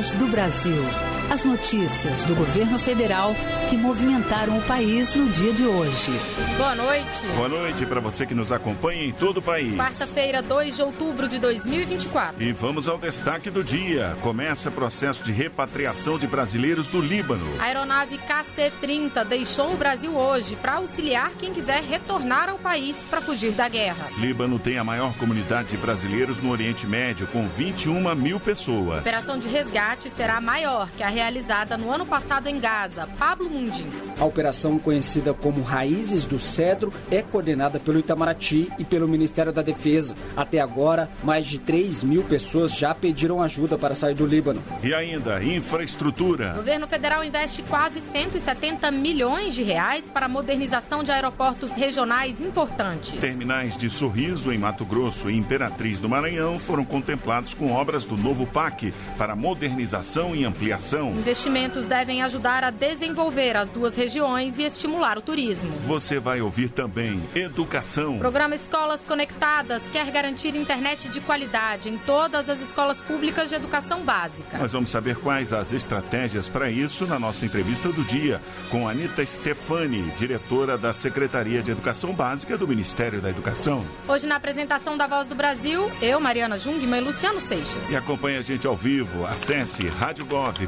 Voz do Brasil. As notícias do governo federal que movimentaram o país no dia de hoje. Boa noite. Boa noite para você que nos acompanha em todo o país. Quarta-feira, 2 de outubro de 2024. E vamos ao destaque do dia. Começa processo de repatriação de brasileiros do Líbano. A aeronave KC-30 deixou o Brasil hoje para auxiliar quem quiser retornar ao país para fugir da guerra. Líbano tem a maior comunidade de brasileiros no Oriente Médio, com 21 mil pessoas. A operação de resgate será maior que a realizada no ano passado em Gaza. Pablo Mundim. A operação, conhecida como Raízes do Cedro, é coordenada pelo Itamaraty e pelo Ministério da Defesa. Até agora, mais de 3 mil pessoas já pediram ajuda para sair do Líbano. E ainda, infraestrutura. O governo federal investe quase 170 milhões de reais para a modernização de aeroportos regionais importantes. Terminais de Sorriso, em Mato Grosso, e Imperatriz, no Maranhão, foram contemplados com obras do novo PAC para modernização e ampliação. Investimentos devem ajudar a desenvolver as duas regiões e estimular o turismo. Você vai ouvir também educação. O programa Escolas Conectadas quer garantir internet de qualidade em todas as escolas públicas de educação básica. Nós vamos saber quais as estratégias para isso na nossa entrevista do dia com Anita Stefani, diretora da Secretaria de Educação Básica do Ministério da Educação. Hoje, na apresentação da Voz do Brasil, eu, Mariana Jungmann e Luciano Seixas. E acompanhe a gente ao vivo. Acesse radiogov.ebc.com.br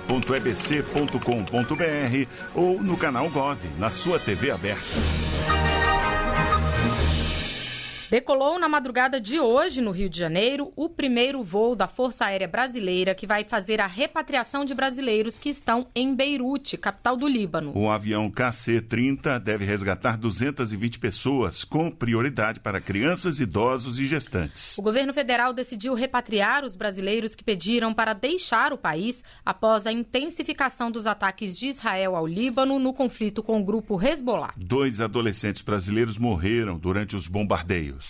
ou no canal Gov, na sua TV aberta. Decolou na madrugada de hoje, no Rio de Janeiro, o primeiro voo da Força Aérea Brasileira que vai fazer a repatriação de brasileiros que estão em Beirute, capital do Líbano. O avião KC-30 deve resgatar 220 pessoas, com prioridade para crianças, idosos e gestantes. O governo federal decidiu repatriar os brasileiros que pediram para deixar o país após a intensificação dos ataques de Israel ao Líbano no conflito com o grupo Hezbollah. 2 adolescentes brasileiros morreram durante os bombardeios.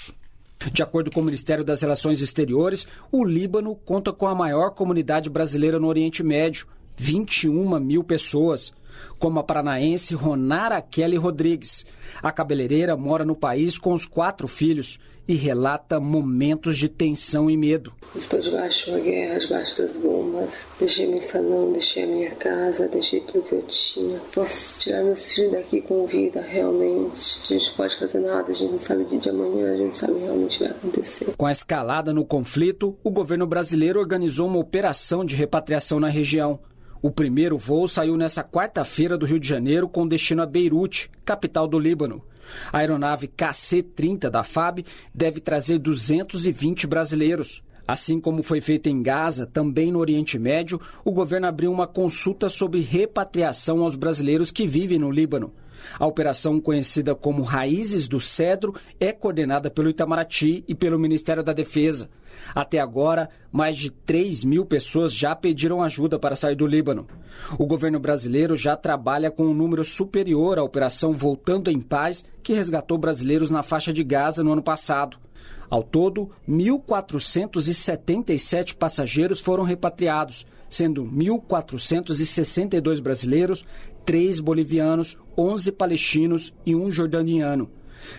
De acordo com o Ministério das Relações Exteriores, o Líbano conta com a maior comunidade brasileira no Oriente Médio, 21 mil pessoas, como a paranaense Ronara Kelly Rodrigues. A cabeleireira mora no país com os 4 filhos e relata momentos de tensão e medo. Estou debaixo de uma guerra, debaixo das bombas. Deixei meu salão, deixei a minha casa, deixei tudo que eu tinha. Posso tirar meus filhos daqui com vida, realmente. A gente não pode fazer nada, a gente não sabe o dia de amanhã, a gente não sabe realmente o que vai acontecer. Com a escalada no conflito, o governo brasileiro organizou uma operação de repatriação na região. O primeiro voo saiu nesta quarta-feira do Rio de Janeiro com destino a Beirute, capital do Líbano. A aeronave KC-30 da FAB deve trazer 220 brasileiros. Assim como foi feito em Gaza, também no Oriente Médio, o governo abriu uma consulta sobre repatriação aos brasileiros que vivem no Líbano. A operação, conhecida como Raízes do Cedro, é coordenada pelo Itamaraty e pelo Ministério da Defesa. Até agora, mais de 3 mil pessoas já pediram ajuda para sair do Líbano. O governo brasileiro já trabalha com um número superior à operação Voltando em Paz, que resgatou brasileiros na faixa de Gaza no ano passado. Ao todo, 1.477 passageiros foram repatriados, sendo 1.462 brasileiros, 3 bolivianos, 11 palestinos e 1 jordaniano.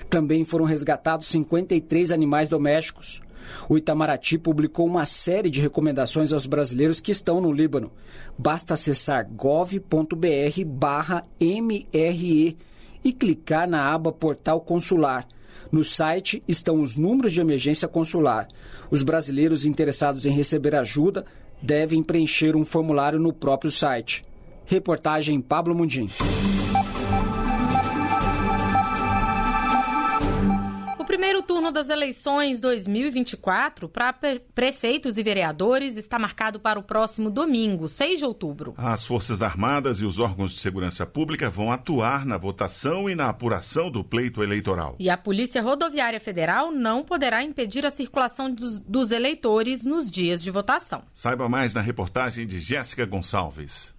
Também foram resgatados 53 animais domésticos. O Itamaraty publicou uma série de recomendações aos brasileiros que estão no Líbano. Basta acessar gov.br/MRE e clicar na aba Portal Consular. No site estão os números de emergência consular. Os brasileiros interessados em receber ajuda devem preencher um formulário no próprio site. Reportagem Pablo Mundim. O primeiro turno das eleições 2024 para prefeitos e vereadores está marcado para o próximo domingo, 6 de outubro. As Forças Armadas e os órgãos de segurança pública vão atuar na votação e na apuração do pleito eleitoral. E a Polícia Rodoviária Federal não poderá impedir a circulação dos eleitores nos dias de votação. Saiba mais na reportagem de Jéssica Gonçalves.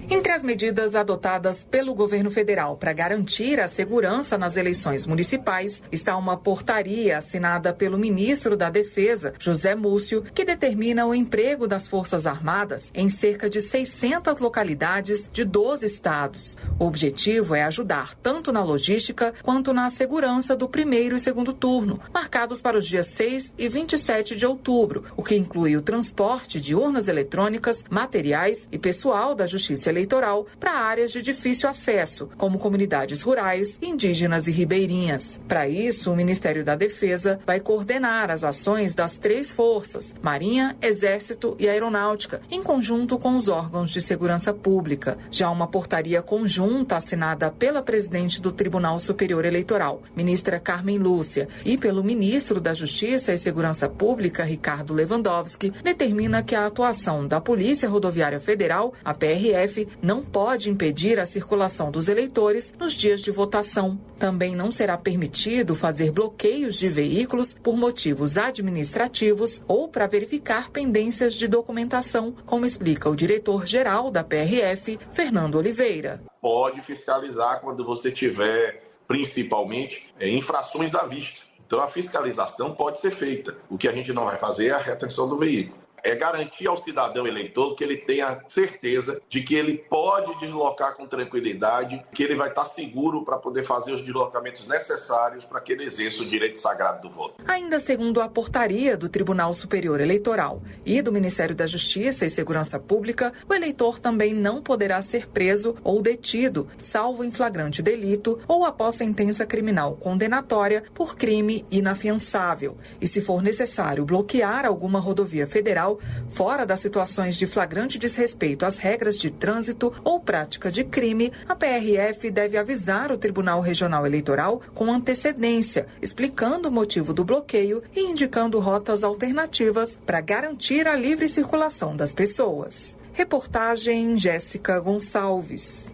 Entre as medidas adotadas pelo governo federal para garantir a segurança nas eleições municipais está uma portaria assinada pelo ministro da Defesa, José Múcio, que determina o emprego das Forças Armadas em cerca de 600 localidades de 12 estados. O objetivo é ajudar tanto na logística quanto na segurança do primeiro e segundo turno, marcados para os dias 6 e 27 de outubro, o que inclui o transporte de urnas eletrônicas, materiais e pessoal da Justiça Eleitoral para áreas de difícil acesso, como comunidades rurais, indígenas e ribeirinhas. Para isso, o Ministério da Defesa vai coordenar as ações das 3 forças, Marinha, Exército e Aeronáutica, em conjunto com os órgãos de segurança pública. Já uma portaria conjunta assinada pela presidente do Tribunal Superior Eleitoral, ministra Carmen Lúcia, e pelo ministro da Justiça e Segurança Pública, Ricardo Lewandowski, determina que a atuação da Polícia Rodoviária Federal, a PRF, não pode impedir a circulação dos eleitores nos dias de votação. Também não será permitido fazer bloqueios de veículos por motivos administrativos ou para verificar pendências de documentação, como explica o diretor-geral da PRF, Fernando Oliveira. Pode fiscalizar quando você tiver, principalmente, infrações à vista. Então a fiscalização pode ser feita. O que a gente não vai fazer é a retenção do veículo. É garantir ao cidadão eleitor que ele tenha certeza de que ele pode deslocar com tranquilidade, que ele vai estar seguro para poder fazer os deslocamentos necessários para que ele exerça o direito sagrado do voto. Ainda segundo a portaria do Tribunal Superior Eleitoral e do Ministério da Justiça e Segurança Pública, o eleitor também não poderá ser preso ou detido, salvo em flagrante delito ou após sentença criminal condenatória por crime inafiançável. E se for necessário bloquear alguma rodovia federal, fora das situações de flagrante desrespeito às regras de trânsito ou prática de crime, a PRF deve avisar o Tribunal Regional Eleitoral com antecedência, explicando o motivo do bloqueio e indicando rotas alternativas para garantir a livre circulação das pessoas. Reportagem Jéssica Gonçalves.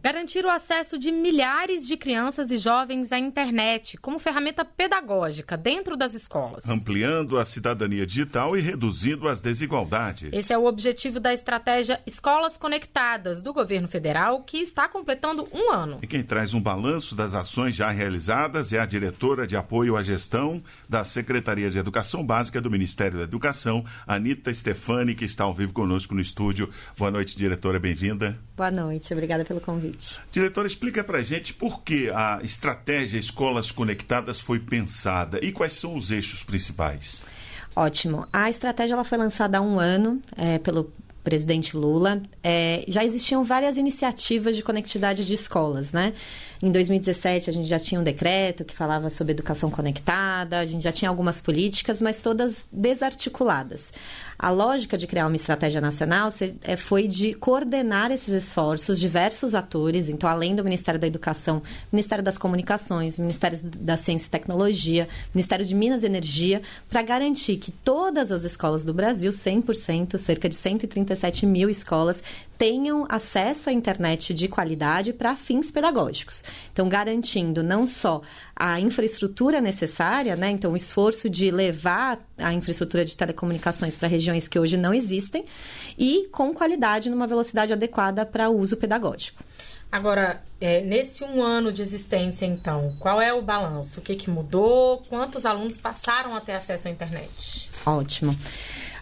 Garantir o acesso de milhares de crianças e jovens à internet como ferramenta pedagógica dentro das escolas. Ampliando a cidadania digital e reduzindo as desigualdades. Esse é o objetivo da estratégia Escolas Conectadas do governo federal, que está completando 1 ano. E quem traz um balanço das ações já realizadas é a diretora de apoio à gestão da Secretaria de Educação Básica do Ministério da Educação, Anita Stefani, que está ao vivo conosco no estúdio. Boa noite, diretora, bem-vinda. Boa noite, obrigada pelo convite. Diretora, explica pra gente por que a estratégia Escolas Conectadas foi pensada e quais são os eixos principais. Ótimo. A estratégia ela foi lançada há 1 ano pelo presidente Lula. Já existiam várias iniciativas de conectividade de escolas, né? Em 2017, a gente já tinha um decreto que falava sobre educação conectada, a gente já tinha algumas políticas, mas todas desarticuladas. A lógica de criar uma estratégia nacional foi de coordenar esses esforços, diversos atores, então, além do Ministério da Educação, Ministério das Comunicações, Ministério da Ciência e Tecnologia, Ministério de Minas e Energia, para garantir que todas as escolas do Brasil, 100%, cerca de 137 mil escolas, tenham acesso à internet de qualidade para fins pedagógicos. Então, garantindo não só a infraestrutura necessária, né? Então, o esforço de levar a infraestrutura de telecomunicações para regiões que hoje não existem e com qualidade, numa velocidade adequada para o uso pedagógico. Agora, nesse 1 ano de existência, então, qual é o balanço? O que mudou? Quantos alunos passaram a ter acesso à internet? Ótimo.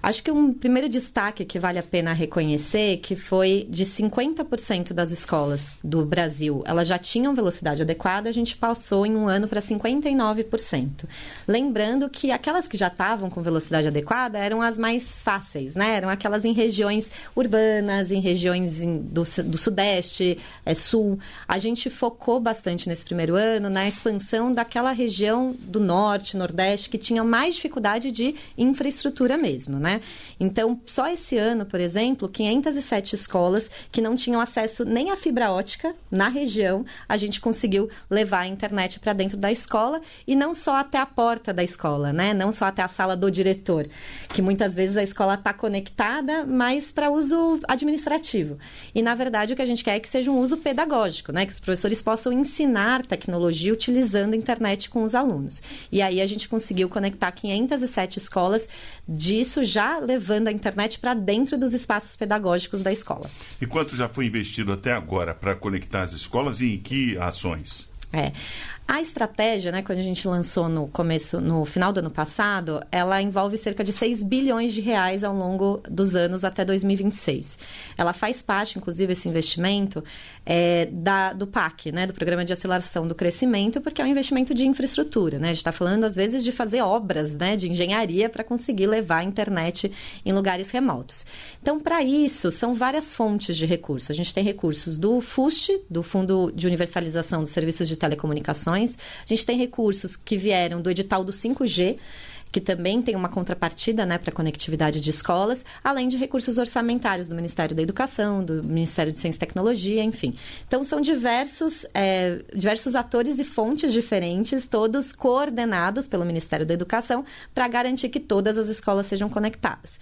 Acho que um primeiro destaque que vale a pena reconhecer que foi de 50% das escolas do Brasil, elas já tinham velocidade adequada, a gente passou em 1 ano para 59%. Lembrando que aquelas que já estavam com velocidade adequada eram as mais fáceis, né? Eram aquelas em regiões urbanas, em regiões do Sudeste, Sul. A gente focou bastante nesse primeiro ano na expansão daquela região do Norte, Nordeste, que tinha mais dificuldade de infraestrutura mesmo, né? Então, só esse ano, por exemplo, 507 escolas que não tinham acesso nem à fibra ótica na região, a gente conseguiu levar a internet para dentro da escola e não só até a porta da escola, né? Não só até a sala do diretor, que muitas vezes a escola está conectada, mas para uso administrativo. E, na verdade, o que a gente quer é que seja um uso pedagógico, né? Que os professores possam ensinar tecnologia utilizando a internet com os alunos. E aí a gente conseguiu conectar 507 escolas, disso já já levando a internet para dentro dos espaços pedagógicos da escola. E quanto já foi investido até agora para conectar as escolas e em que ações? A estratégia, né, quando a gente lançou no final do ano passado, ela envolve cerca de 6 bilhões de reais ao longo dos anos até 2026. Ela faz parte, inclusive, esse investimento do PAC, né, do Programa de Aceleração do Crescimento, porque é um investimento de infraestrutura, né? A gente está falando, às vezes, de fazer obras, né, de engenharia para conseguir levar a internet em lugares remotos. Então, para isso, são várias fontes de recursos. A gente tem recursos do FUST, do Fundo de Universalização dos Serviços de Telecomunicações. A gente tem recursos que vieram do edital do 5G, que também tem uma contrapartida, né, para a conectividade de escolas, além de recursos orçamentários do Ministério da Educação, do Ministério de Ciência e Tecnologia, enfim. Então, são diversos atores e fontes diferentes, todos coordenados pelo Ministério da Educação, para garantir que todas as escolas sejam conectadas.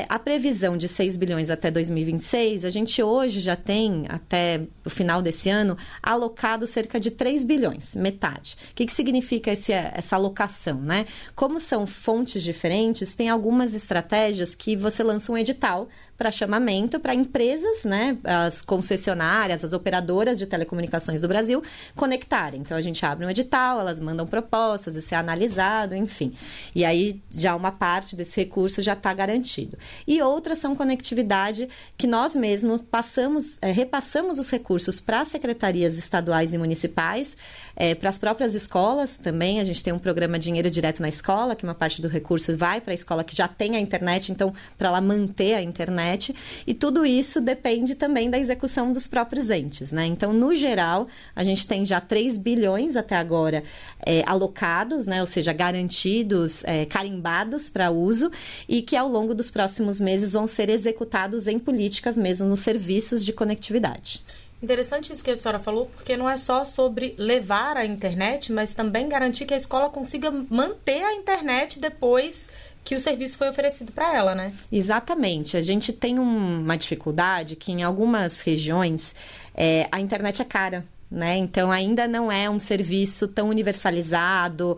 A previsão de 6 bilhões até 2026, a gente hoje já tem, até o final desse ano, alocado cerca de 3 bilhões, metade. O que significa essa alocação, né? Como são fontes diferentes, tem algumas estratégias que você lança um edital para chamamento para empresas, né, as concessionárias, as operadoras de telecomunicações do Brasil, conectarem. Então, a gente abre um edital, elas mandam propostas, isso é analisado, enfim. E aí, já uma parte desse recurso já está garantido. E outras são conectividade que nós mesmos repassamos os recursos para as secretarias estaduais e municipais, para as próprias escolas também. A gente tem um programa Dinheiro Direto na Escola, que uma parte do recurso vai para a escola que já tem a internet, então, para ela manter a internet. E tudo isso depende também da execução dos próprios entes, né? Então, no geral, a gente tem já 3 bilhões até agora alocados, né? Ou seja, garantidos, carimbados para uso, e que ao longo dos próximos meses vão ser executados em políticas mesmo, nos serviços de conectividade. Interessante isso que a senhora falou, porque não é só sobre levar a internet, mas também garantir que a escola consiga manter a internet depois que o serviço foi oferecido para ela, né? Exatamente. A gente tem uma dificuldade que em algumas regiões a internet é cara, né? Então, ainda não é um serviço tão universalizado,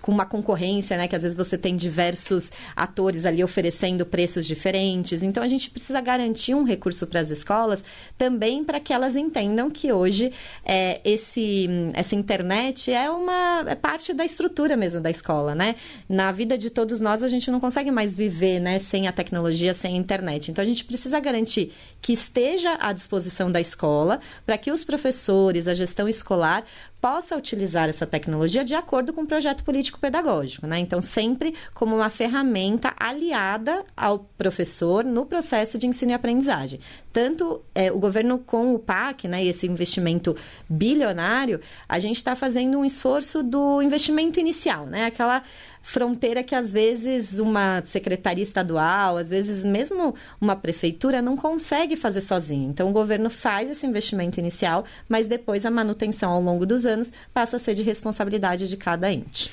com uma concorrência, né? Que às vezes você tem diversos atores ali oferecendo preços diferentes. Então, a gente precisa garantir um recurso para as escolas também para que elas entendam que hoje essa internet é parte da estrutura mesmo da escola, né? Na vida de todos nós, a gente não consegue mais viver, né, sem a tecnologia, sem a internet. Então, a gente precisa garantir que esteja à disposição da escola para que os professores, a gestão escolar, possa utilizar essa tecnologia de acordo com o projeto político-pedagógico, né? Então, sempre como uma ferramenta aliada ao professor no processo de ensino e aprendizagem. Tanto o governo com o PAC, né, e esse investimento bilionário, a gente está fazendo um esforço do investimento inicial, né? Aquela fronteira que, às vezes, uma secretaria estadual, às vezes mesmo uma prefeitura não consegue fazer sozinho. Então, o governo faz esse investimento inicial, mas depois a manutenção ao longo dos anos passa a ser de responsabilidade de cada ente.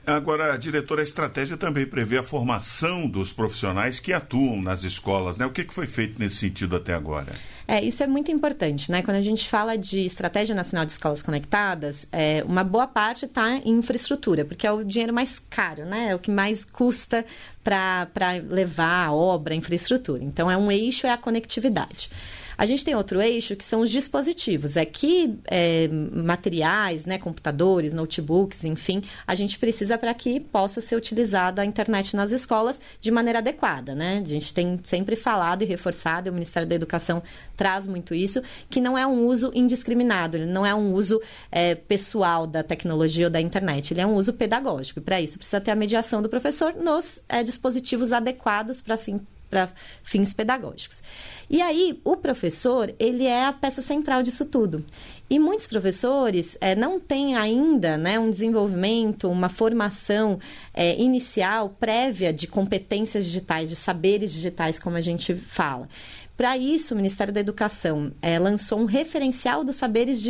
Agora, diretora, a estratégia também prevê a formação dos profissionais que atuam nas escolas, né? O que foi feito nesse sentido até agora? Isso é muito importante, né? Quando a gente fala de Estratégia Nacional de Escolas Conectadas, uma boa parte está em infraestrutura, porque é o dinheiro mais caro, né? É o que mais custa para levar a obra, a infraestrutura. Então, um eixo é a conectividade. A gente tem outro eixo que são os dispositivos. Materiais, né, computadores, notebooks, enfim, a gente precisa para que possa ser utilizada a internet nas escolas de maneira adequada, né? A gente tem sempre falado e reforçado, e o Ministério da Educação traz muito isso, que não é um uso indiscriminado, ele não é um uso pessoal da tecnologia ou da internet, ele é um uso pedagógico. E para isso precisa ter a mediação do professor nos dispositivos adequados para fins pedagógicos. E aí, o professor, ele é a peça central disso tudo. E muitos professores não têm ainda, né, um desenvolvimento, uma formação prévia de competências digitais, de saberes digitais, como a gente fala. Para isso, o Ministério da Educação lançou um referencial dos saberes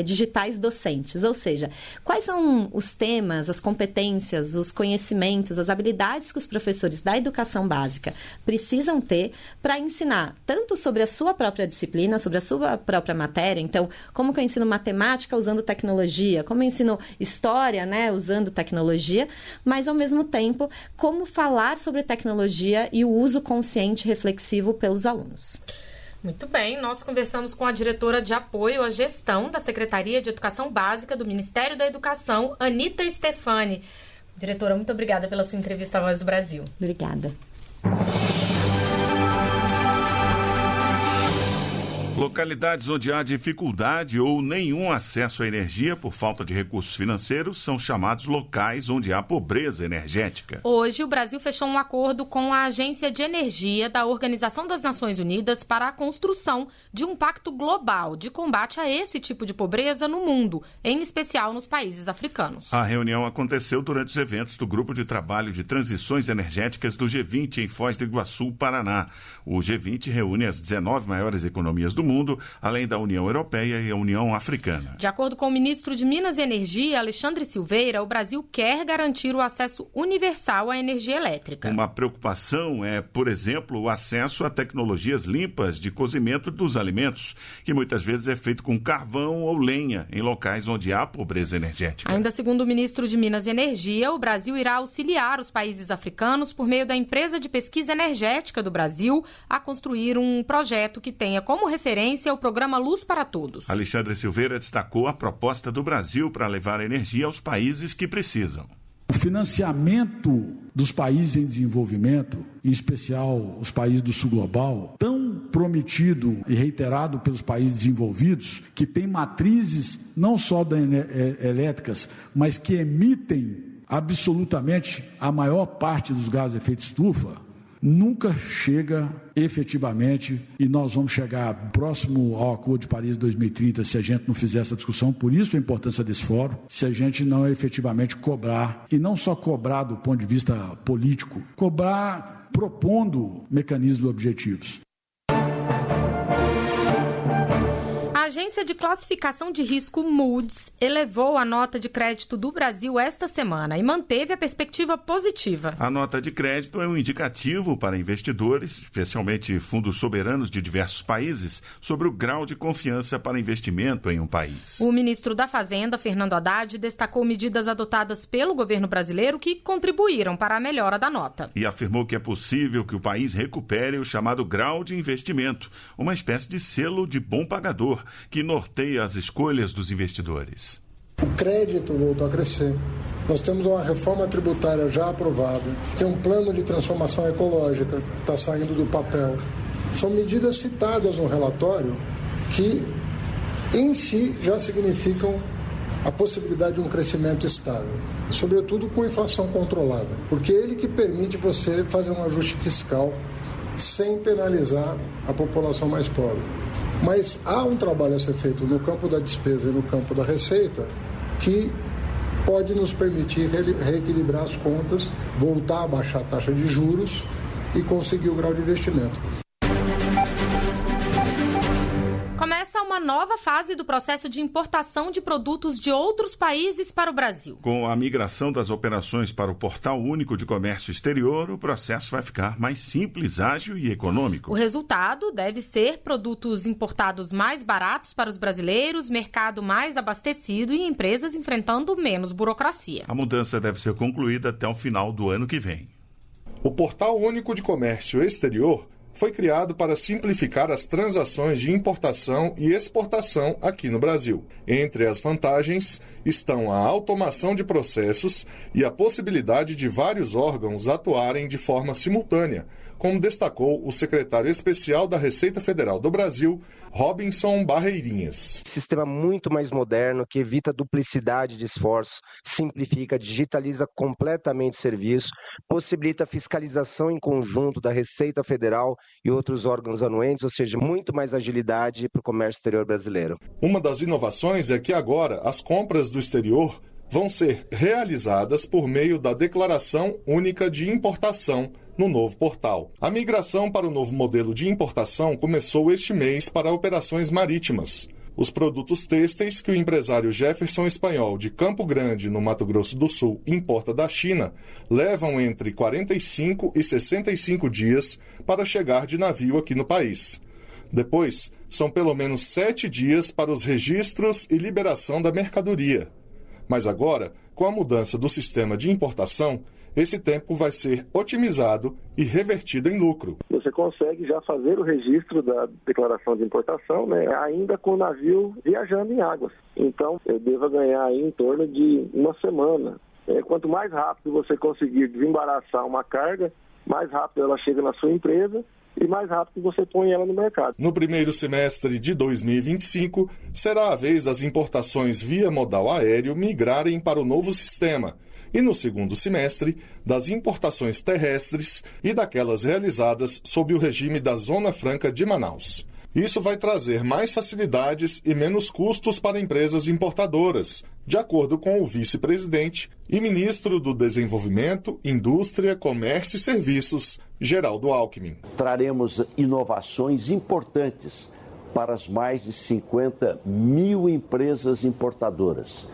digitais docentes, ou seja, quais são os temas, as competências, os conhecimentos, as habilidades que os professores da educação básica precisam ter para ensinar tanto sobre a sua própria disciplina, sobre a sua própria matéria. Então, como que eu ensino matemática usando tecnologia, como eu ensino história, né, usando tecnologia, mas ao mesmo tempo, como falar sobre tecnologia e o uso consciente e reflexivo pelos alunos. Muito bem, nós conversamos com a diretora de apoio à gestão da Secretaria de Educação Básica do Ministério da Educação, Anita Stefani. Diretora, muito obrigada pela sua entrevista à Voz do Brasil. Obrigada. Localidades onde há dificuldade ou nenhum acesso à energia por falta de recursos financeiros são chamados locais onde há pobreza energética. Hoje, o Brasil fechou um acordo com a Agência de Energia da Organização das Nações Unidas para a construção de um pacto global de combate a esse tipo de pobreza no mundo, em especial nos países africanos. A reunião aconteceu durante os eventos do Grupo de Trabalho de Transições Energéticas do G20 em Foz do Iguaçu, Paraná. O G20 reúne as 19 maiores economias do mundo, além da União Europeia e a União Africana. De acordo com o ministro de Minas e Energia, Alexandre Silveira, o Brasil quer garantir o acesso universal à energia elétrica. Uma preocupação é, por exemplo, o acesso a tecnologias limpas de cozimento dos alimentos, que muitas vezes é feito com carvão ou lenha, em locais onde há pobreza energética. Ainda segundo o ministro de Minas e Energia, o Brasil irá auxiliar os países africanos por meio da Empresa de Pesquisa Energética do Brasil a construir um projeto que tenha como referência o programa Luz para Todos. Alexandre Silveira destacou a proposta do Brasil para levar energia aos países que precisam. O financiamento dos países em desenvolvimento, em especial os países do sul global, tão prometido e reiterado pelos países desenvolvidos, que tem matrizes não só elétricas, mas que emitem absolutamente a maior parte dos gases de efeito estufa, nunca chega efetivamente, e nós vamos chegar próximo ao Acordo de Paris 2030 se a gente não fizer essa discussão. Por isso a importância desse fórum, se a gente não efetivamente cobrar, e não só cobrar do ponto de vista político, cobrar propondo mecanismos objetivos. A Agência de Classificação de Risco Moody's elevou a nota de crédito do Brasil esta semana e manteve a perspectiva positiva. A nota de crédito é um indicativo para investidores, especialmente fundos soberanos de diversos países, sobre o grau de confiança para investimento em um país. O ministro da Fazenda, Fernando Haddad, destacou medidas adotadas pelo governo brasileiro que contribuíram para a melhora da nota. E afirmou que é possível que o país recupere o chamado grau de investimento, uma espécie de selo de bom pagador, que norteia as escolhas dos investidores. O crédito voltou a crescer. Nós temos uma reforma tributária já aprovada, tem um plano de transformação ecológica que está saindo do papel. São medidas citadas no relatório que, em si, já significam a possibilidade de um crescimento estável, sobretudo com inflação controlada, porque é ele que permite você fazer um ajuste fiscal sem penalizar a população mais pobre. Mas há um trabalho a ser feito no campo da despesa e no campo da receita que pode nos permitir reequilibrar as contas, voltar a baixar a taxa de juros e conseguir o grau de investimento. Começa uma nova fase do processo de importação de produtos de outros países para o Brasil. Com a migração das operações para o Portal Único de Comércio Exterior, o processo vai ficar mais simples, ágil e econômico. O resultado deve ser produtos importados mais baratos para os brasileiros, mercado mais abastecido e empresas enfrentando menos burocracia. A mudança deve ser concluída até o final do ano que vem. O Portal Único de Comércio Exterior foi criado para simplificar as transações de importação e exportação aqui no Brasil. Entre as vantagens estão a automação de processos e a possibilidade de vários órgãos atuarem de forma simultânea, como destacou o secretário especial da Receita Federal do Brasil, Robinson Barreirinhas. Sistema muito mais moderno, que evita duplicidade de esforços, simplifica, digitaliza completamente o serviço, possibilita a fiscalização em conjunto da Receita Federal e outros órgãos anuentes, ou seja, muito mais agilidade para o comércio exterior brasileiro. Uma das inovações é que agora as compras do exterior vão ser realizadas por meio da Declaração Única de Importação no novo portal. A migração para o novo modelo de importação começou este mês para operações marítimas. Os produtos têxteis que o empresário Jefferson Espanhol, de Campo Grande, no Mato Grosso do Sul, importa da China, levam entre 45 e 65 dias para chegar de navio aqui no país. Depois, são pelo menos 7 dias para os registros e liberação da mercadoria. Mas agora, com a mudança do sistema de importação, esse tempo vai ser otimizado e revertido em lucro. Você consegue já fazer o registro da declaração de importação, ainda com o navio viajando em águas. Então, eu devo ganhar aí em torno de uma semana. Quanto mais rápido você conseguir desembaraçar uma carga, mais rápido ela chega na sua empresa e mais rápido você põe ela no mercado. No primeiro semestre de 2025, será a vez das importações via modal aéreo migrarem para o novo sistema, e no segundo semestre, das importações terrestres e daquelas realizadas sob o regime da Zona Franca de Manaus. Isso vai trazer mais facilidades e menos custos para empresas importadoras, de acordo com o vice-presidente e ministro do Desenvolvimento, Indústria, Comércio e Serviços, Geraldo Alckmin. Traremos inovações importantes para as mais de 50 mil empresas importadoras,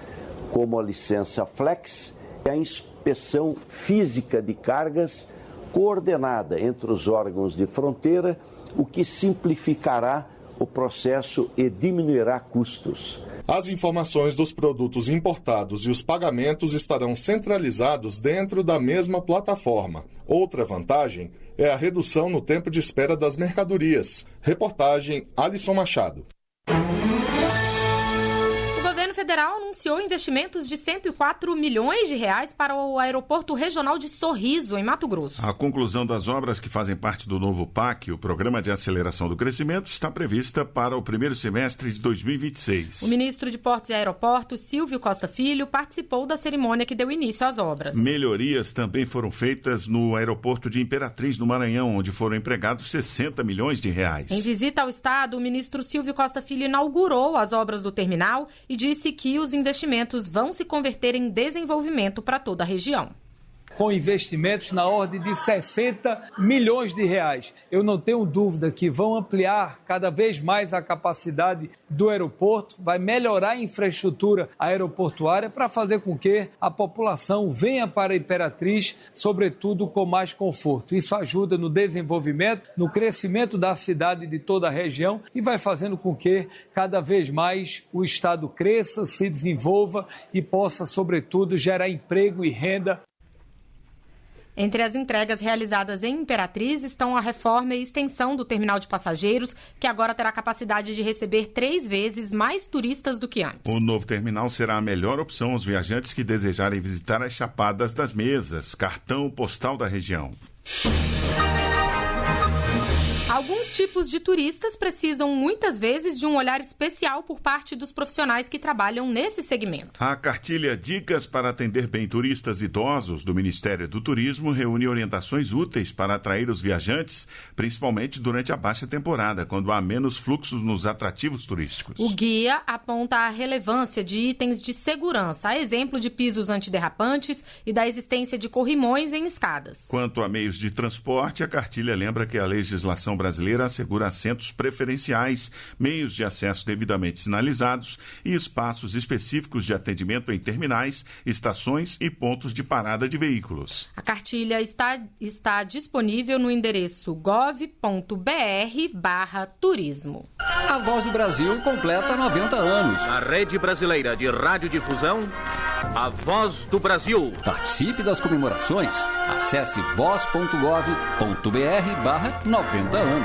como a licença Flex e a inspeção física de cargas coordenada entre os órgãos de fronteira, o que simplificará o processo e diminuirá custos. As informações dos produtos importados e os pagamentos estarão centralizados dentro da mesma plataforma. Outra vantagem é a redução no tempo de espera das mercadorias. Reportagem Alisson Machado. O governo federal anunciou investimentos de R$104 milhões para o Aeroporto Regional de Sorriso, em Mato Grosso. A conclusão das obras que fazem parte do novo PAC, o Programa de Aceleração do Crescimento, está prevista para o primeiro semestre de 2026. O ministro de Portos e Aeroportos, Silvio Costa Filho, participou da cerimônia que deu início às obras. Melhorias também foram feitas no aeroporto de Imperatriz, no Maranhão, onde foram empregados R$60 milhões. Em visita ao estado, o ministro Silvio Costa Filho inaugurou as obras do terminal e disse que os investimentos vão se converter em desenvolvimento para toda a região. Com investimentos na ordem de R$60 milhões. Eu não tenho dúvida que vão ampliar cada vez mais a capacidade do aeroporto, vai melhorar a infraestrutura aeroportuária para fazer com que a população venha para a Imperatriz, sobretudo com mais conforto. Isso ajuda no desenvolvimento, no crescimento da cidade de toda a região e vai fazendo com que cada vez mais o estado cresça, se desenvolva e possa, sobretudo, gerar emprego e renda. Entre as entregas realizadas em Imperatriz estão a reforma e extensão do terminal de passageiros, que agora terá capacidade de receber 3 vezes mais turistas do que antes. O novo terminal será a melhor opção aos viajantes que desejarem visitar as Chapadas das Mesas, cartão postal da região. Alguns tipos de turistas precisam muitas vezes de um olhar especial por parte dos profissionais que trabalham nesse segmento. A cartilha Dicas para Atender Bem Turistas Idosos do Ministério do Turismo reúne orientações úteis para atrair os viajantes, principalmente durante a baixa temporada, quando há menos fluxos nos atrativos turísticos. O guia aponta a relevância de itens de segurança, a exemplo de pisos antiderrapantes e da existência de corrimões em escadas. Quanto a meios de transporte, a cartilha lembra que a legislação brasileira assegura assentos preferenciais, meios de acesso devidamente sinalizados e espaços específicos de atendimento em terminais, estações e pontos de parada de veículos. A cartilha está disponível no endereço gov.br/turismo. A Voz do Brasil completa 90 anos. A Rede Brasileira de Radiodifusão, a Voz do Brasil. Participe das comemorações. Acesse voz.gov.br/90 anos.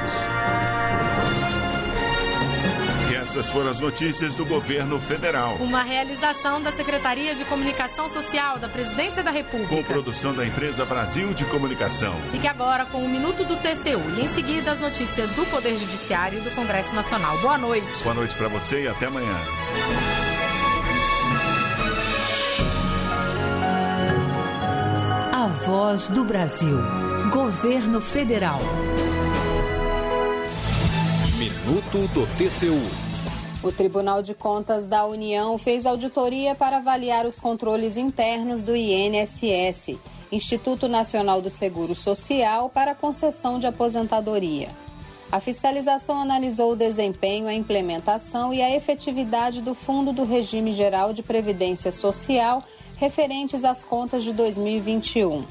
E essas foram as notícias do governo federal. Uma realização da Secretaria de Comunicação Social da Presidência da República. Com produção da empresa Brasil de Comunicação. Fique agora com o Minuto do TCU e em seguida as notícias do Poder Judiciário e do Congresso Nacional. Boa noite. Boa noite para você e até amanhã. A Voz do Brasil. Governo Federal. Minuto do TCU. O Tribunal de Contas da União fez auditoria para avaliar os controles internos do INSS, Instituto Nacional do Seguro Social, para concessão de aposentadoria. A fiscalização analisou o desempenho, a implementação e a efetividade do Fundo do Regime Geral de Previdência Social referentes às contas de 2021.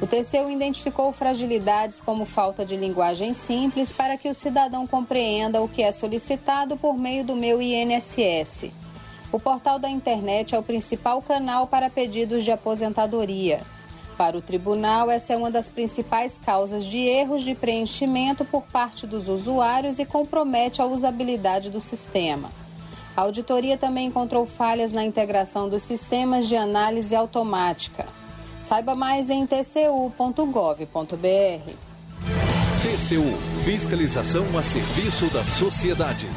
O TCU identificou fragilidades como falta de linguagem simples para que o cidadão compreenda o que é solicitado por meio do Meu INSS. O portal da internet é o principal canal para pedidos de aposentadoria. Para o tribunal, essa é uma das principais causas de erros de preenchimento por parte dos usuários e compromete a usabilidade do sistema. A auditoria também encontrou falhas na integração dos sistemas de análise automática. Saiba mais em tcu.gov.br. TCU, fiscalização a serviço da sociedade.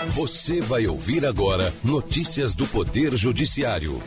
Você vai ouvir agora notícias do Poder Judiciário.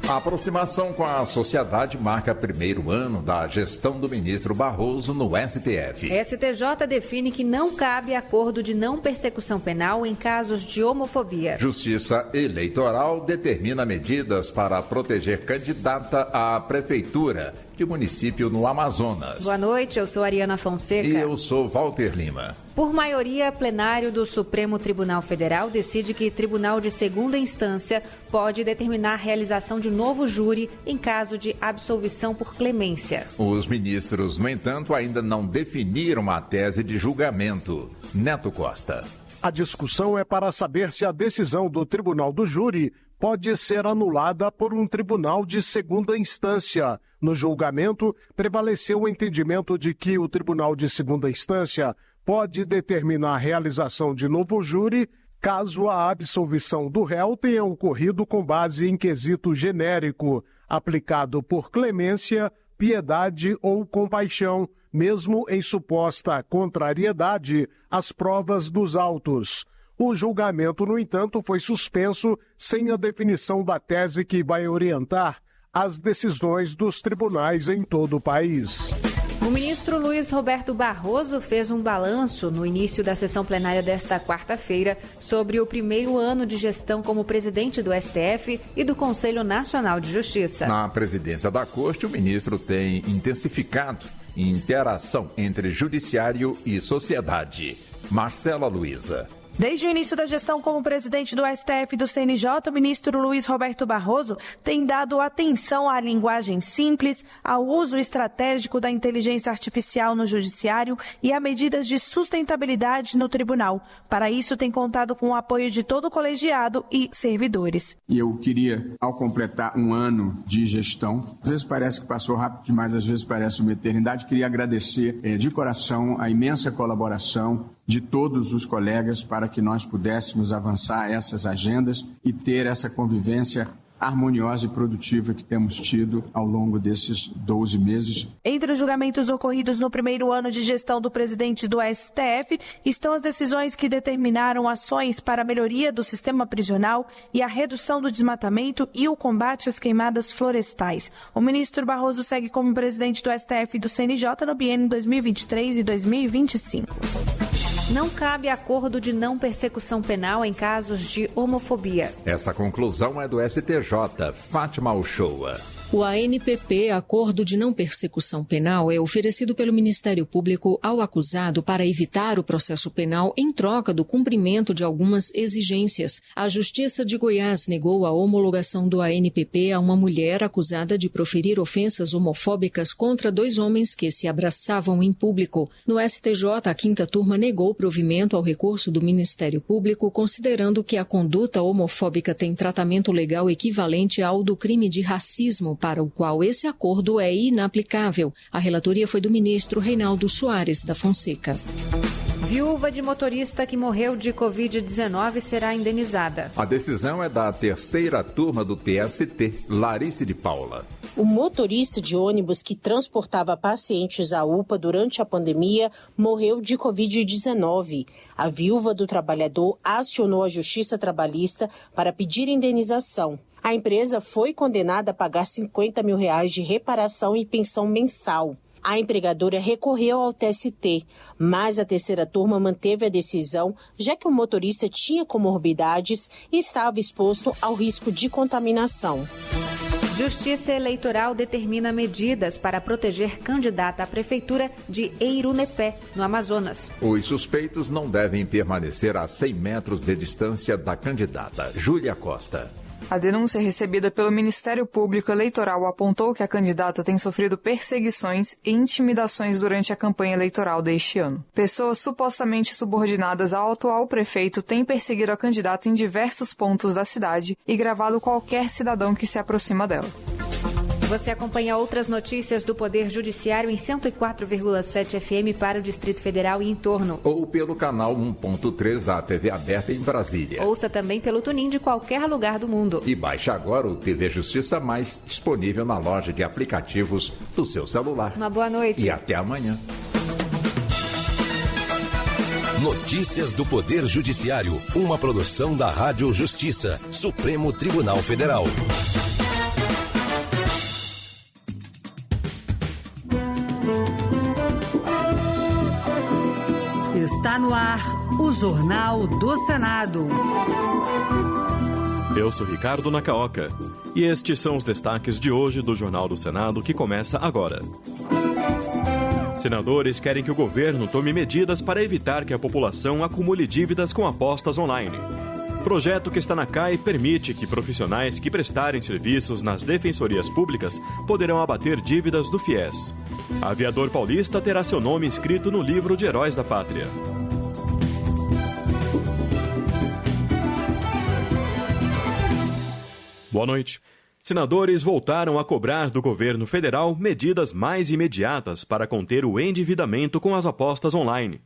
A aproximação com a sociedade marca primeiro ano da gestão do ministro Barroso no STF. STJ define que não cabe acordo de não persecução penal em casos de homofobia. Justiça Eleitoral determina medidas para proteger candidata à prefeitura de município no Amazonas. Boa noite, eu sou Ariana Fonseca. E eu sou Walter Lima. Por maioria, plenário do Supremo Tribunal Federal decide que tribunal de segunda instância pode determinar a realização de novo júri em caso de absolvição por clemência. Os ministros, no entanto, ainda não definiram a tese de julgamento. Neto Costa. A discussão é para saber se a decisão do tribunal do júri pode ser anulada por um tribunal de segunda instância. No julgamento, prevaleceu o entendimento de que o tribunal de segunda instância pode determinar a realização de novo júri caso a absolvição do réu tenha ocorrido com base em quesito genérico, aplicado por clemência, piedade ou compaixão, mesmo em suposta contrariedade às provas dos autos. O julgamento, no entanto, foi suspenso sem a definição da tese que vai orientar as decisões dos tribunais em todo o país. O ministro Luiz Roberto Barroso fez um balanço no início da sessão plenária desta quarta-feira sobre o primeiro ano de gestão como presidente do STF e do Conselho Nacional de Justiça. Na presidência da Corte, o ministro tem intensificado a interação entre judiciário e sociedade. Marcela Luiza. Desde o início da gestão como presidente do STF e do CNJ, o ministro Luiz Roberto Barroso tem dado atenção à linguagem simples, ao uso estratégico da inteligência artificial no judiciário e a medidas de sustentabilidade no tribunal. Para isso, tem contado com o apoio de todo o colegiado e servidores. E eu queria, ao completar um ano de gestão, às vezes parece que passou rápido demais, às vezes parece uma eternidade, queria agradecer de coração a imensa colaboração de todos os colegas para que nós pudéssemos avançar essas agendas e ter essa convivência harmoniosa e produtiva que temos tido ao longo desses 12 meses. Entre os julgamentos ocorridos no primeiro ano de gestão do presidente do STF estão as decisões que determinaram ações para a melhoria do sistema prisional e a redução do desmatamento e o combate às queimadas florestais. O ministro Barroso segue como presidente do STF e do CNJ no biênio 2023 e 2025. Não cabe acordo de não persecução penal em casos de homofobia. Essa conclusão é do STJ. Fátima Uchoa. O ANPP, Acordo de Não Persecução Penal, é oferecido pelo Ministério Público ao acusado para evitar o processo penal em troca do cumprimento de algumas exigências. A Justiça de Goiás negou a homologação do ANPP a uma mulher acusada de proferir ofensas homofóbicas contra 2 homens que se abraçavam em público. No STJ, a 5ª turma negou provimento ao recurso do Ministério Público, considerando que a conduta homofóbica tem tratamento legal equivalente ao do crime de racismo, para o qual esse acordo é inaplicável. A relatoria foi do ministro Reinaldo Soares da Fonseca. Viúva de motorista que morreu de Covid-19 será indenizada. A decisão é da 3ª turma do TST, Larice de Paula. O motorista de ônibus que transportava pacientes à UPA durante a pandemia morreu de Covid-19. A viúva do trabalhador acionou a Justiça Trabalhista para pedir indenização. A empresa foi condenada a pagar R$50 mil de reparação e pensão mensal. A empregadora recorreu ao TST, mas a terceira turma manteve a decisão, já que o motorista tinha comorbidades e estava exposto ao risco de contaminação. Justiça Eleitoral determina medidas para proteger candidata à prefeitura de Eirunepé, no Amazonas. Os suspeitos não devem permanecer a 100 metros de distância da candidata. Júlia Costa. A denúncia recebida pelo Ministério Público Eleitoral apontou que a candidata tem sofrido perseguições e intimidações durante a campanha eleitoral deste ano. Pessoas supostamente subordinadas ao atual prefeito têm perseguido a candidata em diversos pontos da cidade e gravado qualquer cidadão que se aproxima dela. Você acompanha outras notícias do Poder Judiciário em 104,7 FM para o Distrito Federal e em torno. Ou pelo canal 1.3 da TV aberta em Brasília. Ouça também pelo TuneIn de qualquer lugar do mundo. E baixe agora o TV Justiça Mais, disponível na loja de aplicativos do seu celular. Uma boa noite. E até amanhã. Notícias do Poder Judiciário, uma produção da Rádio Justiça, Supremo Tribunal Federal. Está no ar o Jornal do Senado. Eu sou Ricardo Nacaoca e estes são os destaques de hoje do Jornal do Senado que começa agora. Senadores querem que o governo tome medidas para evitar que a população acumule dívidas com apostas online. Projeto que está na CAI permite que profissionais que prestarem serviços nas defensorias públicas poderão abater dívidas do FIES. Aviador paulista terá seu nome inscrito no livro de Heróis da Pátria. Boa noite. Senadores voltaram a cobrar do governo federal medidas mais imediatas para conter o endividamento com as apostas online.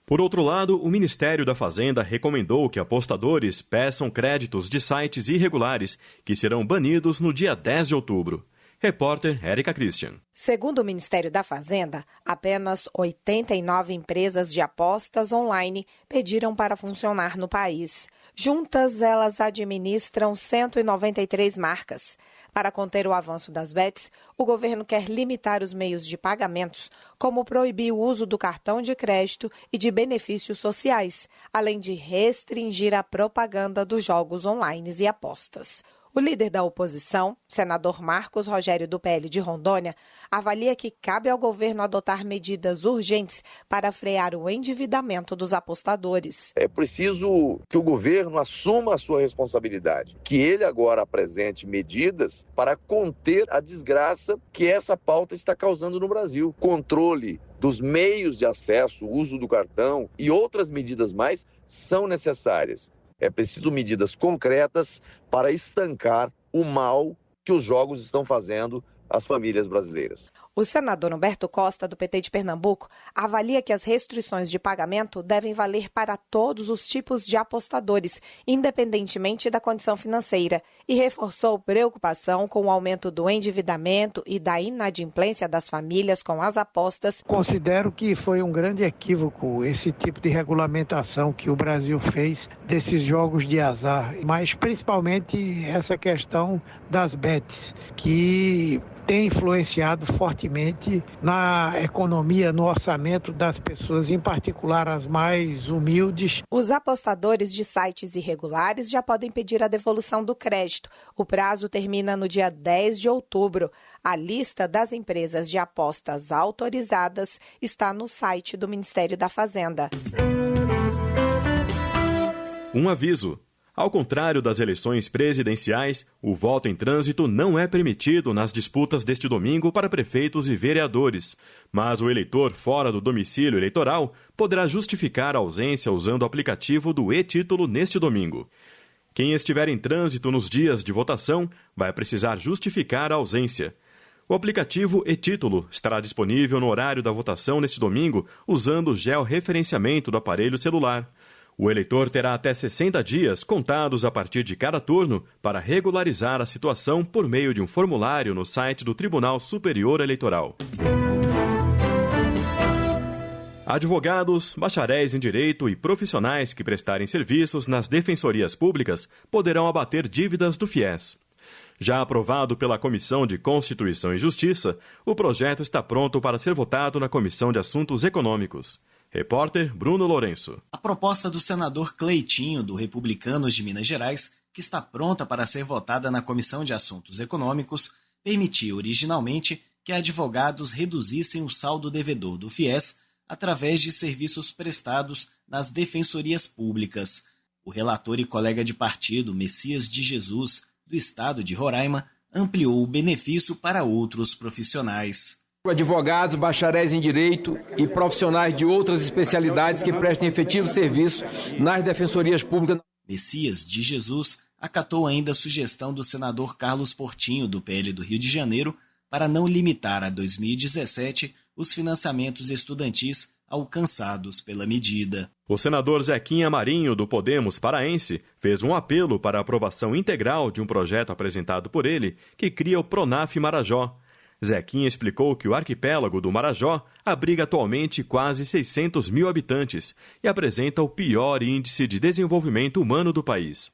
Por outro lado, o Ministério da Fazenda recomendou que apostadores peçam créditos de sites irregulares, que serão banidos no dia 10 de outubro. Repórter Érica Christian. Segundo o Ministério da Fazenda, apenas 89 empresas de apostas online pediram para funcionar no país. Juntas, elas administram 193 marcas. Para conter o avanço das bets, o governo quer limitar os meios de pagamentos, como proibir o uso do cartão de crédito e de benefícios sociais, além de restringir a propaganda dos jogos online e apostas. O líder da oposição, senador Marcos Rogério do PL de Rondônia, avalia que cabe ao governo adotar medidas urgentes para frear o endividamento dos apostadores. É preciso que o governo assuma a sua responsabilidade, que ele agora apresente medidas para conter a desgraça que essa pauta está causando no Brasil. Controle dos meios de acesso, uso do cartão e outras medidas mais são necessárias. É preciso medidas concretas para estancar o mal que os jogos estão fazendo às famílias brasileiras. O senador Humberto Costa, do PT de Pernambuco, avalia que as restrições de pagamento devem valer para todos os tipos de apostadores, independentemente da condição financeira, e reforçou preocupação com o aumento do endividamento e da inadimplência das famílias com as apostas. Considero que foi um grande equívoco esse tipo de regulamentação que o Brasil fez desses jogos de azar, mas principalmente essa questão das bets, que tem influenciado fortemente na economia, no orçamento das pessoas, em particular as mais humildes. Os apostadores de sites irregulares já podem pedir a devolução do crédito. O prazo termina no dia 10 de outubro. A lista das empresas de apostas autorizadas está no site do Ministério da Fazenda. Um aviso. Ao contrário das eleições presidenciais, o voto em trânsito não é permitido nas disputas deste domingo para prefeitos e vereadores, mas o eleitor fora do domicílio eleitoral poderá justificar a ausência usando o aplicativo do e-Título neste domingo. Quem estiver em trânsito nos dias de votação vai precisar justificar a ausência. O aplicativo e-Título estará disponível no horário da votação neste domingo usando o georreferenciamento do aparelho celular. O eleitor terá até 60 dias contados a partir de cada turno para regularizar a situação por meio de um formulário no site do Tribunal Superior Eleitoral. Advogados, bacharéis em direito e profissionais que prestarem serviços nas defensorias públicas poderão abater dívidas do FIES. Já aprovado pela Comissão de Constituição e Justiça, o projeto está pronto para ser votado na Comissão de Assuntos Econômicos. Repórter Bruno Lourenço. A proposta do senador Cleitinho, do Republicanos de Minas Gerais, que está pronta para ser votada na Comissão de Assuntos Econômicos, permitia originalmente que advogados reduzissem o saldo devedor do FIES através de serviços prestados nas defensorias públicas. O relator e colega de partido, Messias de Jesus, do estado de Roraima, ampliou o benefício para outros profissionais. Advogados, bacharéis em direito e profissionais de outras especialidades que prestem efetivo serviço nas defensorias públicas. Messias de Jesus acatou ainda a sugestão do senador Carlos Portinho, do PL do Rio de Janeiro, para não limitar a 2017 os financiamentos estudantis alcançados pela medida. O senador Zequinha Marinho, do Podemos paraense, fez um apelo para a aprovação integral de um projeto apresentado por ele que cria o Pronaf Marajó. Zequinha explicou que o arquipélago do Marajó abriga atualmente quase 600 mil habitantes e apresenta o pior índice de desenvolvimento humano do país.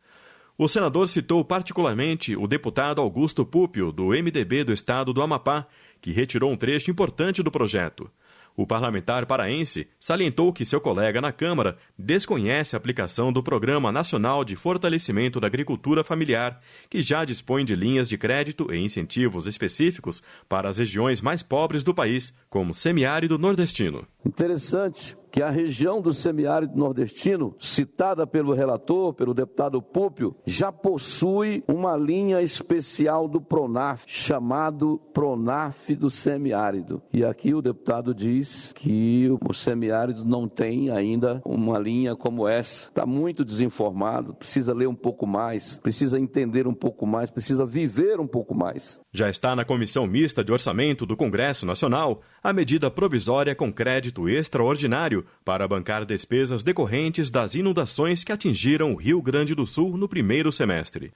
O senador citou particularmente o deputado Augusto Púpio, do MDB do estado do Amapá, que retirou um trecho importante do projeto. O parlamentar paraense salientou que seu colega na Câmara desconhece a aplicação do Programa Nacional de Fortalecimento da Agricultura Familiar, que já dispõe de linhas de crédito e incentivos específicos para as regiões mais pobres do país, como o semiárido nordestino. Interessante que a região do semiárido nordestino, citada pelo relator, pelo deputado Púpio, já possui uma linha especial do Pronaf, chamado Pronaf do semiárido. E aqui o deputado diz que o semiárido não tem ainda uma linha como essa. Está muito desinformado, precisa ler um pouco mais, precisa entender um pouco mais, precisa viver um pouco mais. Já está na Comissão Mista de Orçamento do Congresso Nacional a medida provisória com crédito extraordinário para bancar despesas decorrentes das inundações que atingiram o Rio Grande do Sul no primeiro semestre.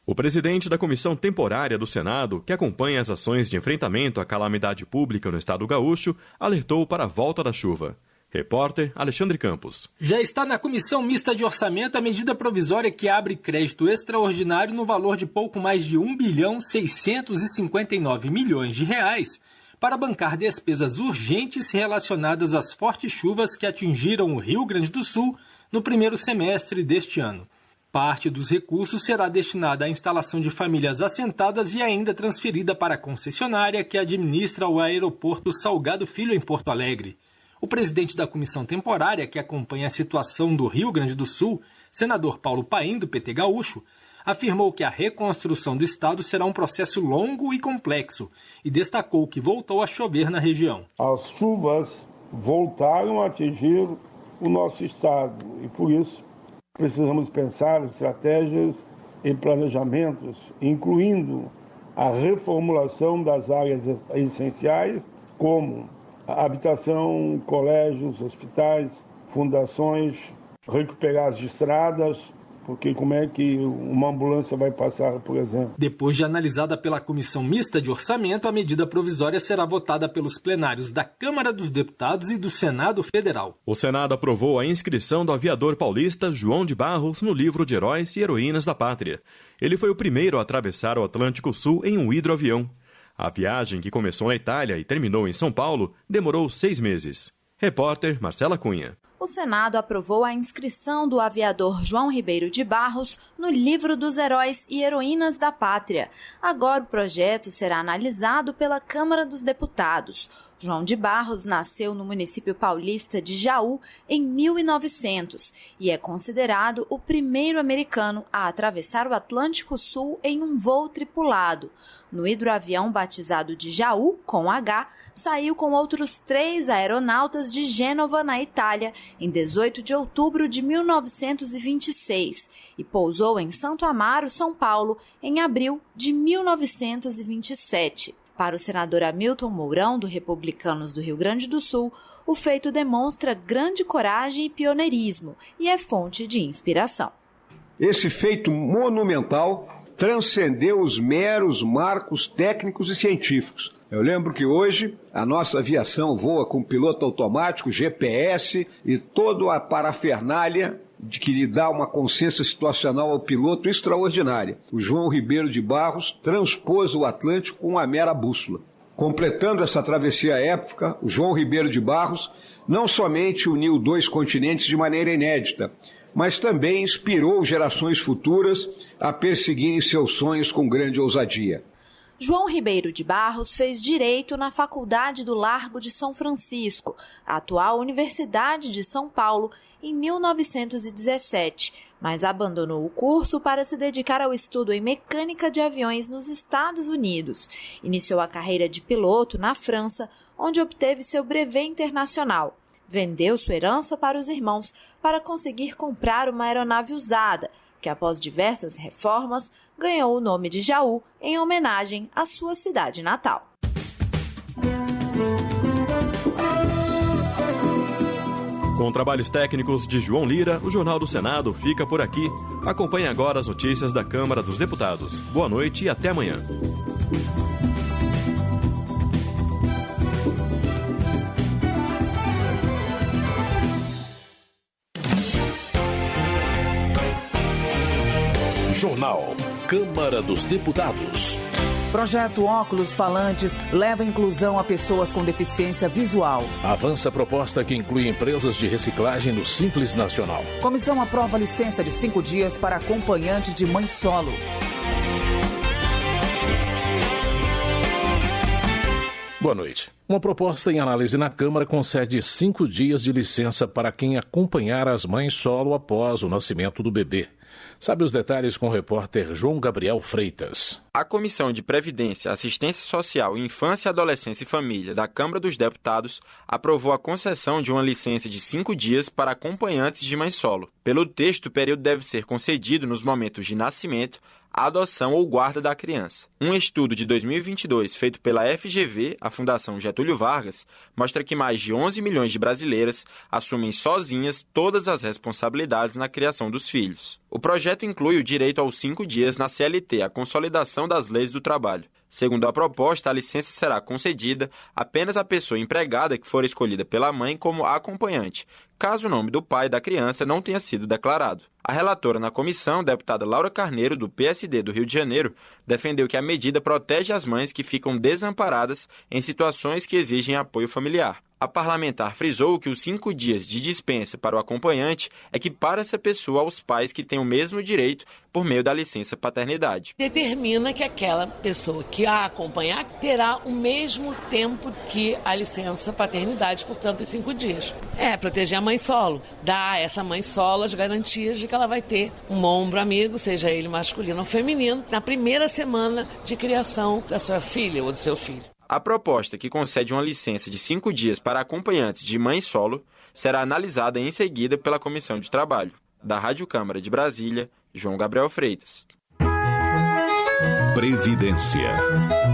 O presidente da Comissão Temporária do Senado, que acompanha as ações de enfrentamento à calamidade pública no estado gaúcho, alertou para a volta da chuva. Repórter Alexandre Campos. Já está na Comissão Mista de Orçamento a medida provisória que abre crédito extraordinário no valor de pouco mais de 1.659 bilhões de reais para bancar despesas urgentes relacionadas às fortes chuvas que atingiram o Rio Grande do Sul no primeiro semestre deste ano. Parte dos recursos será destinada à instalação de famílias assentadas e ainda transferida para a concessionária que administra o aeroporto Salgado Filho em Porto Alegre. O presidente da comissão temporária que acompanha a situação do Rio Grande do Sul, senador Paulo Paim, do PT Gaúcho, afirmou que a reconstrução do estado será um processo longo e complexo e destacou que voltou a chover na região. As chuvas voltaram a atingir o nosso estado e, por isso, precisamos pensar estratégias e planejamentos, incluindo a reformulação das áreas essenciais, como a habitação, colégios, hospitais, fundações, recuperar as estradas, porque como é que uma ambulância vai passar, por exemplo? Depois de analisada pela Comissão Mista de Orçamento, a medida provisória será votada pelos plenários da Câmara dos Deputados e do Senado Federal. O Senado aprovou a inscrição do aviador paulista João de Barros no livro de Heróis e Heroínas da Pátria. Ele foi o primeiro a atravessar o Atlântico Sul em um hidroavião. A viagem, que começou na Itália e terminou em São Paulo, demorou 6 meses. Repórter Marcela Cunha. O Senado aprovou a inscrição do aviador João Ribeiro de Barros no livro dos Heróis e Heroínas da Pátria. Agora o projeto será analisado pela Câmara dos Deputados. João de Barros nasceu no município paulista de Jaú em 1900 e é considerado o primeiro americano a atravessar o Atlântico Sul em um voo tripulado. No hidroavião batizado de Jaú, com H, saiu com outros 3 aeronautas de Gênova, na Itália, em 18 de outubro de 1926 e pousou em Santo Amaro, São Paulo, em abril de 1927. Para o senador Hamilton Mourão, do Republicanos do Rio Grande do Sul, o feito demonstra grande coragem e pioneirismo e é fonte de inspiração. Esse feito monumental transcendeu os meros marcos técnicos e científicos. Eu lembro que hoje a nossa aviação voa com piloto automático, GPS e toda a parafernália de que lhe dá uma consciência situacional ao piloto extraordinária. O João Ribeiro de Barros transpôs o Atlântico com uma mera bússola. Completando essa travessia épica, o João Ribeiro de Barros não somente uniu 2 continentes de maneira inédita, mas também inspirou gerações futuras a perseguirem seus sonhos com grande ousadia. João Ribeiro de Barros fez Direito na Faculdade do Largo de São Francisco, a atual Universidade de São Paulo, em 1917, mas abandonou o curso para se dedicar ao estudo em mecânica de aviões nos Estados Unidos. Iniciou a carreira de piloto na França, onde obteve seu brevet internacional. Vendeu sua herança para os irmãos para conseguir comprar uma aeronave usada, que após diversas reformas ganhou o nome de Jaú em homenagem à sua cidade natal. Com trabalhos técnicos de João Lira, o Jornal do Senado fica por aqui. Acompanhe agora as notícias da Câmara dos Deputados. Boa noite e até amanhã. Jornal Câmara dos Deputados. Projeto Óculos Falantes leva inclusão a pessoas com deficiência visual. Avança a proposta que inclui empresas de reciclagem no Simples Nacional. Comissão aprova licença de 5 dias para acompanhante de mãe solo. Boa noite. Uma proposta em análise na Câmara concede 5 dias de licença para quem acompanhar as mães solo após o nascimento do bebê. Sabe os detalhes com o repórter João Gabriel Freitas. A Comissão de Previdência, Assistência Social, Infância, Adolescência e Família da Câmara dos Deputados aprovou a concessão de uma licença de 5 dias para acompanhantes de mãe solo. Pelo texto, o período deve ser concedido nos momentos de nascimento, adoção ou guarda da criança. Um estudo de 2022 feito pela FGV, a Fundação Getúlio Vargas, mostra que mais de 11 milhões de brasileiras assumem sozinhas todas as responsabilidades na criação dos filhos. O projeto inclui o direito aos 5 dias na CLT, a consolidação das leis do trabalho. Segundo a proposta, a licença será concedida apenas à pessoa empregada que for escolhida pela mãe como acompanhante, caso o nome do pai da criança não tenha sido declarado. A relatora na comissão, deputada Laura Carneiro, do PSD do Rio de Janeiro, defendeu que a medida protege as mães que ficam desamparadas em situações que exigem apoio familiar. A parlamentar frisou que os 5 dias de dispensa para o acompanhante equipara essa pessoa aos pais que têm o mesmo direito por meio da licença paternidade. Determina que aquela pessoa que a acompanhar terá o mesmo tempo que a licença paternidade, portanto, os 5 dias. Proteger a mãe solo, dar a essa mãe solo as garantias de que ela vai ter um ombro amigo, seja ele masculino ou feminino, na primeira semana de criação da sua filha ou do seu filho. A proposta, que concede uma licença de 5 dias para acompanhantes de mãe solo, será analisada em seguida pela Comissão de Trabalho. Da Rádio Câmara de Brasília, João Gabriel Freitas. Previdência.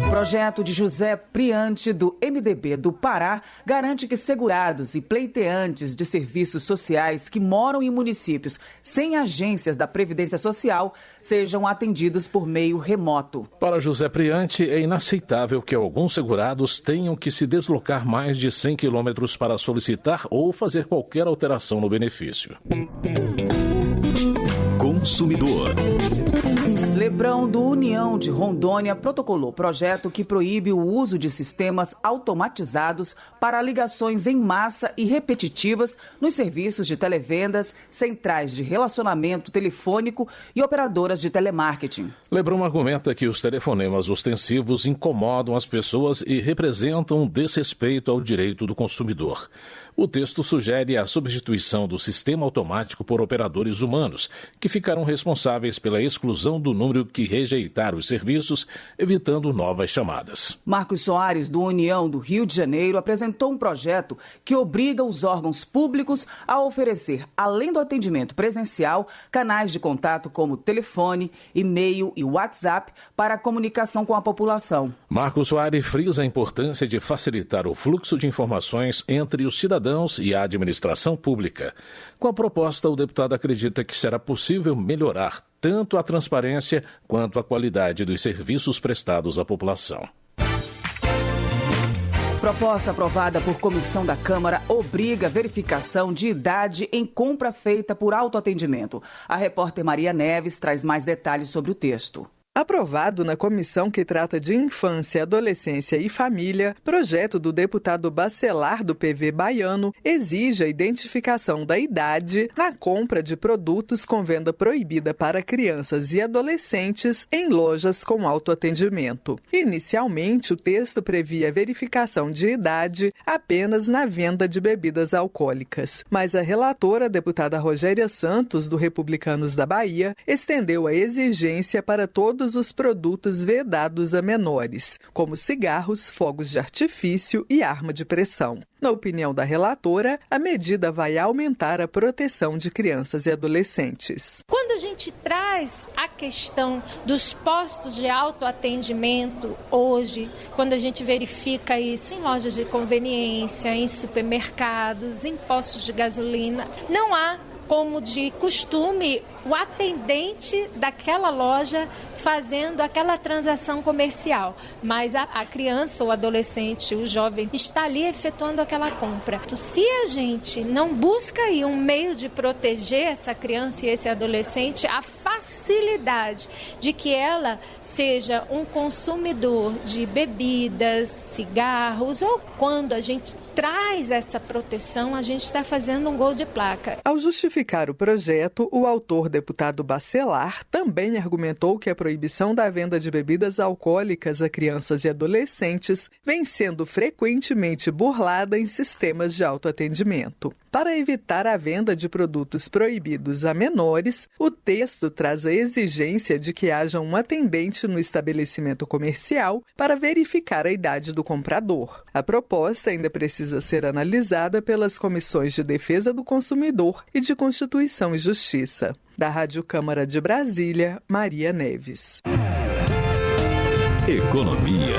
Projeto de José Priante, do MDB do Pará, garante que segurados e pleiteantes de serviços sociais que moram em municípios sem agências da Previdência Social sejam atendidos por meio remoto. Para José Priante, é inaceitável que alguns segurados tenham que se deslocar mais de 100 quilômetros para solicitar ou fazer qualquer alteração no benefício. Consumidor. Lebrão do União de Rondônia protocolou projeto que proíbe o uso de sistemas automatizados para ligações em massa e repetitivas nos serviços de televendas, centrais de relacionamento telefônico e operadoras de telemarketing. Lebrão argumenta que os telefonemas ostensivos incomodam as pessoas e representam um desrespeito ao direito do consumidor. O texto sugere a substituição do sistema automático por operadores humanos, que ficarão responsáveis pela exclusão do número que rejeitar os serviços, evitando novas chamadas. Marcos Soares, do União do Rio de Janeiro, apresentou um projeto que obriga os órgãos públicos a oferecer, além do atendimento presencial, canais de contato como telefone, e-mail e WhatsApp para a comunicação com a população. Marcos Soares frisa a importância de facilitar o fluxo de informações entre os cidadãos e a administração pública. Com a proposta, o deputado acredita que será possível melhorar tanto a transparência quanto a qualidade dos serviços prestados à população. Proposta aprovada por comissão da Câmara obriga a verificação de idade em compra feita por autoatendimento. A repórter Maria Neves traz mais detalhes sobre o texto. Aprovado na comissão que trata de infância, adolescência e família, projeto do deputado Bacelar do PV baiano exige a identificação da idade na compra de produtos com venda proibida para crianças e adolescentes em lojas com autoatendimento. Inicialmente, o texto previa a verificação de idade apenas na venda de bebidas alcoólicas, mas a relatora, a deputada Rogéria Santos, do Republicanos da Bahia, estendeu a exigência para todos os produtos vedados a menores, como cigarros, fogos de artifício e arma de pressão. Na opinião da relatora, a medida vai aumentar a proteção de crianças e adolescentes. Quando a gente traz a questão dos postos de autoatendimento hoje, quando a gente verifica isso em lojas de conveniência, em supermercados, em postos de gasolina, não há como de costume o atendente daquela loja fazendo aquela transação comercial, mas a criança, o adolescente, o jovem está ali efetuando aquela compra. Se a gente não busca aí um meio de proteger essa criança e esse adolescente, a facilidade de que ela seja um consumidor de bebidas, cigarros, ou quando a gente traz essa proteção, a gente está fazendo um gol de placa. Ao justificar o projeto, o autor, deputado Bacelar, também argumentou que a proibição da venda de bebidas alcoólicas a crianças e adolescentes vem sendo frequentemente burlada em sistemas de autoatendimento. Para evitar a venda de produtos proibidos a menores, o texto traz a exigência de que haja um atendente no estabelecimento comercial para verificar a idade do comprador. A proposta ainda precisa ser analisada pelas comissões de Defesa do Consumidor e de Constituição e Justiça. Da Rádio Câmara de Brasília, Maria Neves. Economia.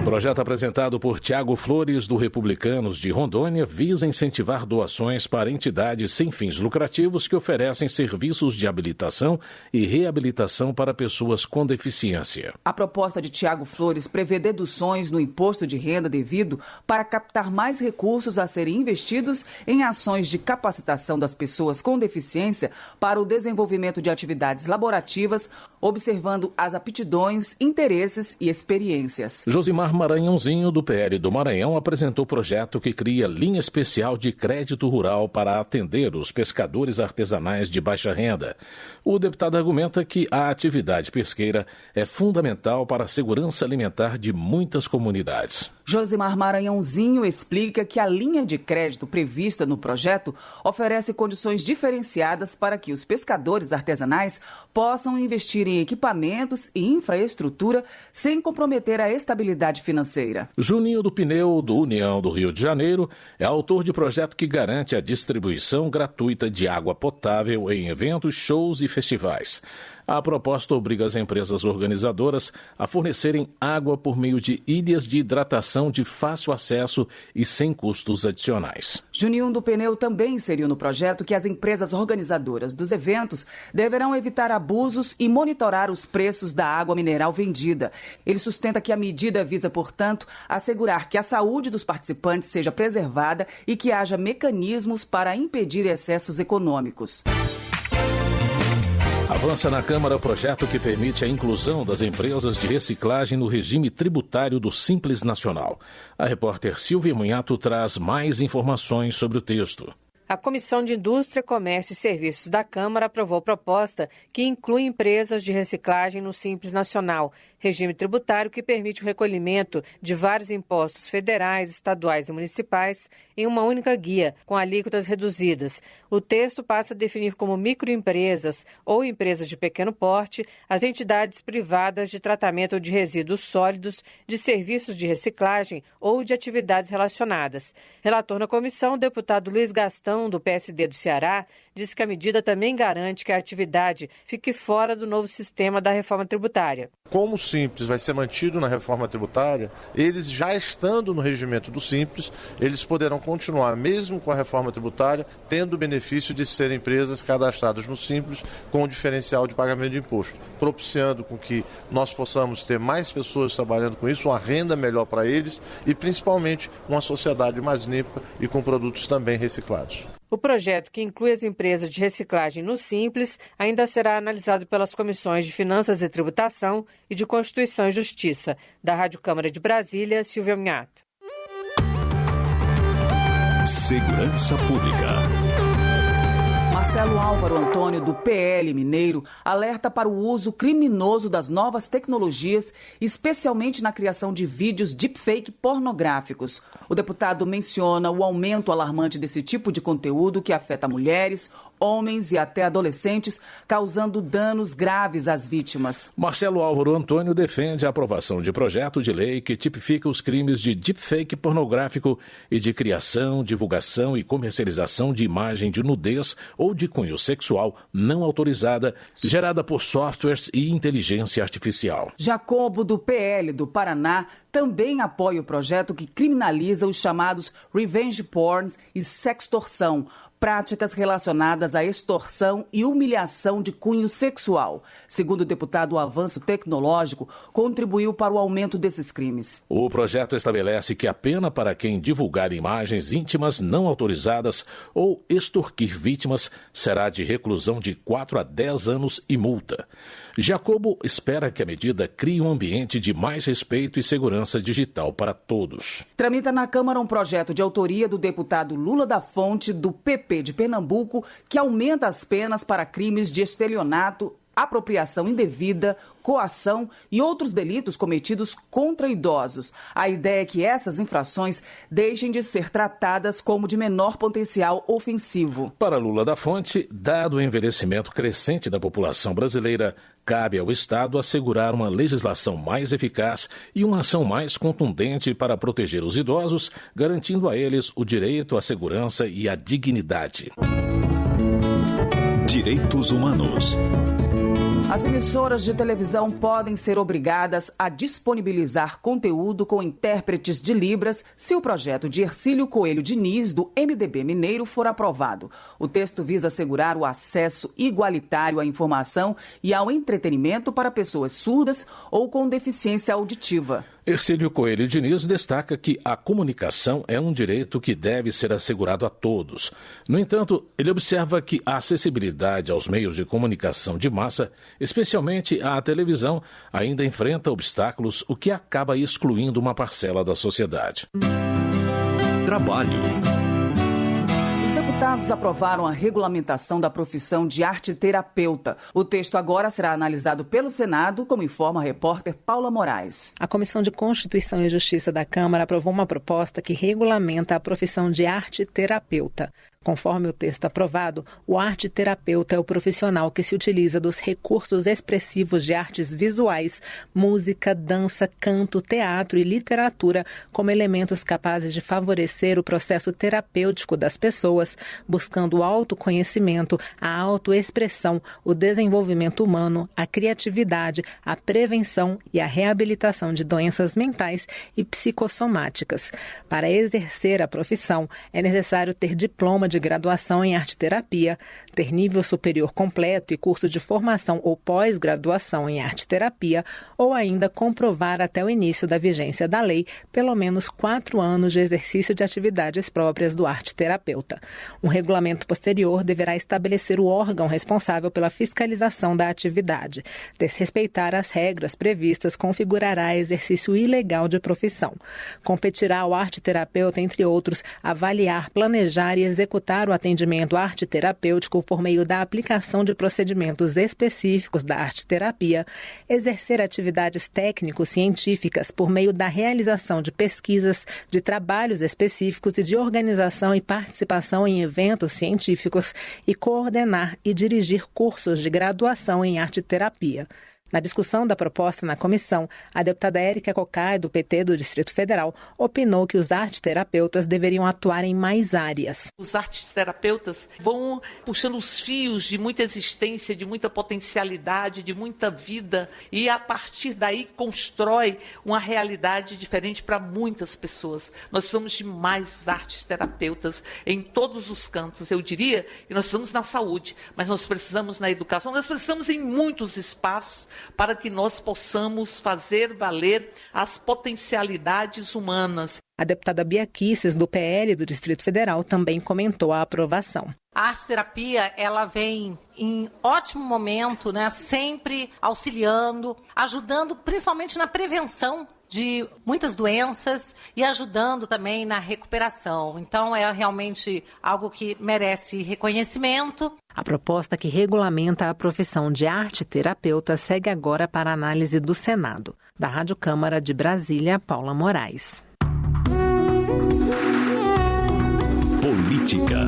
Projeto apresentado por Tiago Flores, do Republicanos de Rondônia, visa incentivar doações para entidades sem fins lucrativos que oferecem serviços de habilitação e reabilitação para pessoas com deficiência. A proposta de Tiago Flores prevê deduções no imposto de renda devido para captar mais recursos a serem investidos em ações de capacitação das pessoas com deficiência para o desenvolvimento de atividades laborativas, observando as aptidões, interesses e experiências. Josimar Maranhãozinho, do PL do Maranhão, apresentou projeto que cria linha especial de crédito rural para atender os pescadores artesanais de baixa renda. O deputado argumenta que a atividade pesqueira é fundamental para a segurança alimentar de muitas comunidades. Josimar Maranhãozinho explica que a linha de crédito prevista no projeto oferece condições diferenciadas para que os pescadores artesanais possam investir em equipamentos e infraestrutura sem comprometer a estabilidade financeira. Juninho do Pneu, do União do Rio de Janeiro, é autor de projeto que garante a distribuição gratuita de água potável em eventos, shows e festivais. A proposta obriga as empresas organizadoras a fornecerem água por meio de ilhas de hidratação de fácil acesso e sem custos adicionais. Juninho do Pneu também inseriu no projeto que as empresas organizadoras dos eventos deverão evitar abusos e monitorar os preços da água mineral vendida. Ele sustenta que a medida visa, portanto, assegurar que a saúde dos participantes seja preservada e que haja mecanismos para impedir excessos econômicos. Avança na Câmara o projeto que permite a inclusão das empresas de reciclagem no regime tributário do Simples Nacional. A repórter Silvia Munhato traz mais informações sobre o texto. A Comissão de Indústria, Comércio e Serviços da Câmara aprovou proposta que inclui empresas de reciclagem no Simples Nacional, regime tributário que permite o recolhimento de vários impostos federais, estaduais e municipais em uma única guia, com alíquotas reduzidas. O texto passa a definir como microempresas ou empresas de pequeno porte as entidades privadas de tratamento de resíduos sólidos, de serviços de reciclagem ou de atividades relacionadas. Relator na comissão, o deputado Luiz Gastão, do PSD do Ceará, disse que a medida também garante que a atividade fique fora do novo sistema da reforma tributária. como o Simples vai ser mantido na reforma tributária, eles já estando no regimento do Simples, eles poderão continuar, mesmo com a reforma tributária, tendo o benefício de serem empresas cadastradas no Simples com o diferencial de pagamento de imposto, propiciando com que nós possamos ter mais pessoas trabalhando com isso, uma renda melhor para eles e principalmente uma sociedade mais limpa e com produtos também reciclados. O projeto, que inclui as empresas de reciclagem no Simples, ainda será analisado pelas comissões de Finanças e Tributação e de Constituição e Justiça. Da Rádio Câmara de Brasília, Silvia Minhato. Segurança Pública. Marcelo Álvaro Antônio, do PL Mineiro, alerta para o uso criminoso das novas tecnologias, especialmente na criação de vídeos deepfake pornográficos. O deputado menciona o aumento alarmante desse tipo de conteúdo que afeta mulheres, homens e até adolescentes, causando danos graves às vítimas. Marcelo Álvaro Antônio defende a aprovação de projeto de lei que tipifica os crimes de deepfake pornográfico e de criação, divulgação e comercialização de imagem de nudez ou de cunho sexual não autorizada, gerada por softwares e inteligência artificial. Jacobo, do PL do Paraná, também apoia o projeto que criminaliza os chamados revenge porns e sextorção, práticas relacionadas à extorsão e humilhação de cunho sexual. Segundo o deputado, o avanço tecnológico contribuiu para o aumento desses crimes. O projeto estabelece que a pena para quem divulgar imagens íntimas não autorizadas ou extorquir vítimas será de reclusão de 4 a 10 anos e multa. Jacobo espera que a medida crie um ambiente de mais respeito e segurança digital para todos. Tramita na Câmara um projeto de autoria do deputado Lula da Fonte, do PP de Pernambuco, que aumenta as penas para crimes de estelionato, apropriação indevida, coação e outros delitos cometidos contra idosos. A ideia é que essas infrações deixem de ser tratadas como de menor potencial ofensivo. Para Lula da Fonte, dado o envelhecimento crescente da população brasileira, cabe ao Estado assegurar uma legislação mais eficaz e uma ação mais contundente para proteger os idosos, garantindo a eles o direito à segurança e à dignidade. Direitos Humanos. As emissoras de televisão podem ser obrigadas a disponibilizar conteúdo com intérpretes de Libras se o projeto de Hercílio Coelho Diniz, do MDB Mineiro, for aprovado. O texto visa assegurar o acesso igualitário à informação e ao entretenimento para pessoas surdas ou com deficiência auditiva. Hercílio Coelho Diniz destaca que a comunicação é um direito que deve ser assegurado a todos. No entanto, ele observa que a acessibilidade aos meios de comunicação de massa, especialmente à televisão, ainda enfrenta obstáculos, o que acaba excluindo uma parcela da sociedade. Trabalho. Os deputados aprovaram a regulamentação da profissão de arte-terapeuta. O texto agora será analisado pelo Senado, como informa a repórter Paula Moraes. A Comissão de Constituição e Justiça da Câmara aprovou uma proposta que regulamenta a profissão de arte-terapeuta. Conforme o texto aprovado, o arte-terapeuta é o profissional que se utiliza dos recursos expressivos de artes visuais, música, dança, canto, teatro e literatura como elementos capazes de favorecer o processo terapêutico das pessoas, buscando o autoconhecimento, a autoexpressão, o desenvolvimento humano, a criatividade, a prevenção e a reabilitação de doenças mentais e psicossomáticas. Para exercer a profissão, é necessário ter diploma de graduação em arte-terapia, ter nível superior completo e curso de formação ou pós-graduação em arte-terapia, ou ainda comprovar até o início da vigência da lei pelo menos 4 anos de exercício de atividades próprias do arte-terapeuta. Um regulamento posterior deverá estabelecer o órgão responsável pela fiscalização da atividade. Desrespeitar as regras previstas configurará exercício ilegal de profissão. Competirá ao arte-terapeuta, entre outros, avaliar, planejar e executar o atendimento arte-terapêutico por meio da aplicação de procedimentos específicos da arte-terapia, exercer atividades técnico-científicas por meio da realização de pesquisas, de trabalhos específicos e de organização e participação em eventos científicos e coordenar e dirigir cursos de graduação em arte-terapia. Na discussão da proposta na comissão, a deputada Érica Cocai, do PT do Distrito Federal, opinou que os arteterapeutas deveriam atuar em mais áreas. Os arteterapeutas vão puxando os fios de muita existência, de muita potencialidade, de muita vida, e a partir daí constrói uma realidade diferente para muitas pessoas. Nós precisamos de mais arteterapeutas em todos os cantos. Eu diria que nós precisamos na saúde, mas nós precisamos na educação, nós precisamos em muitos espaços para que nós possamos fazer valer as potencialidades humanas. A deputada Bia Kicis, do PL do Distrito Federal, também comentou a aprovação. A arteterapia, ela vem em ótimo momento, né? Sempre auxiliando, ajudando principalmente na prevenção de muitas doenças e ajudando também na recuperação. Então, é realmente algo que merece reconhecimento. A proposta que regulamenta a profissão de arteterapeuta segue agora para análise do Senado. Da Rádio Câmara de Brasília, Paula Moraes. Política.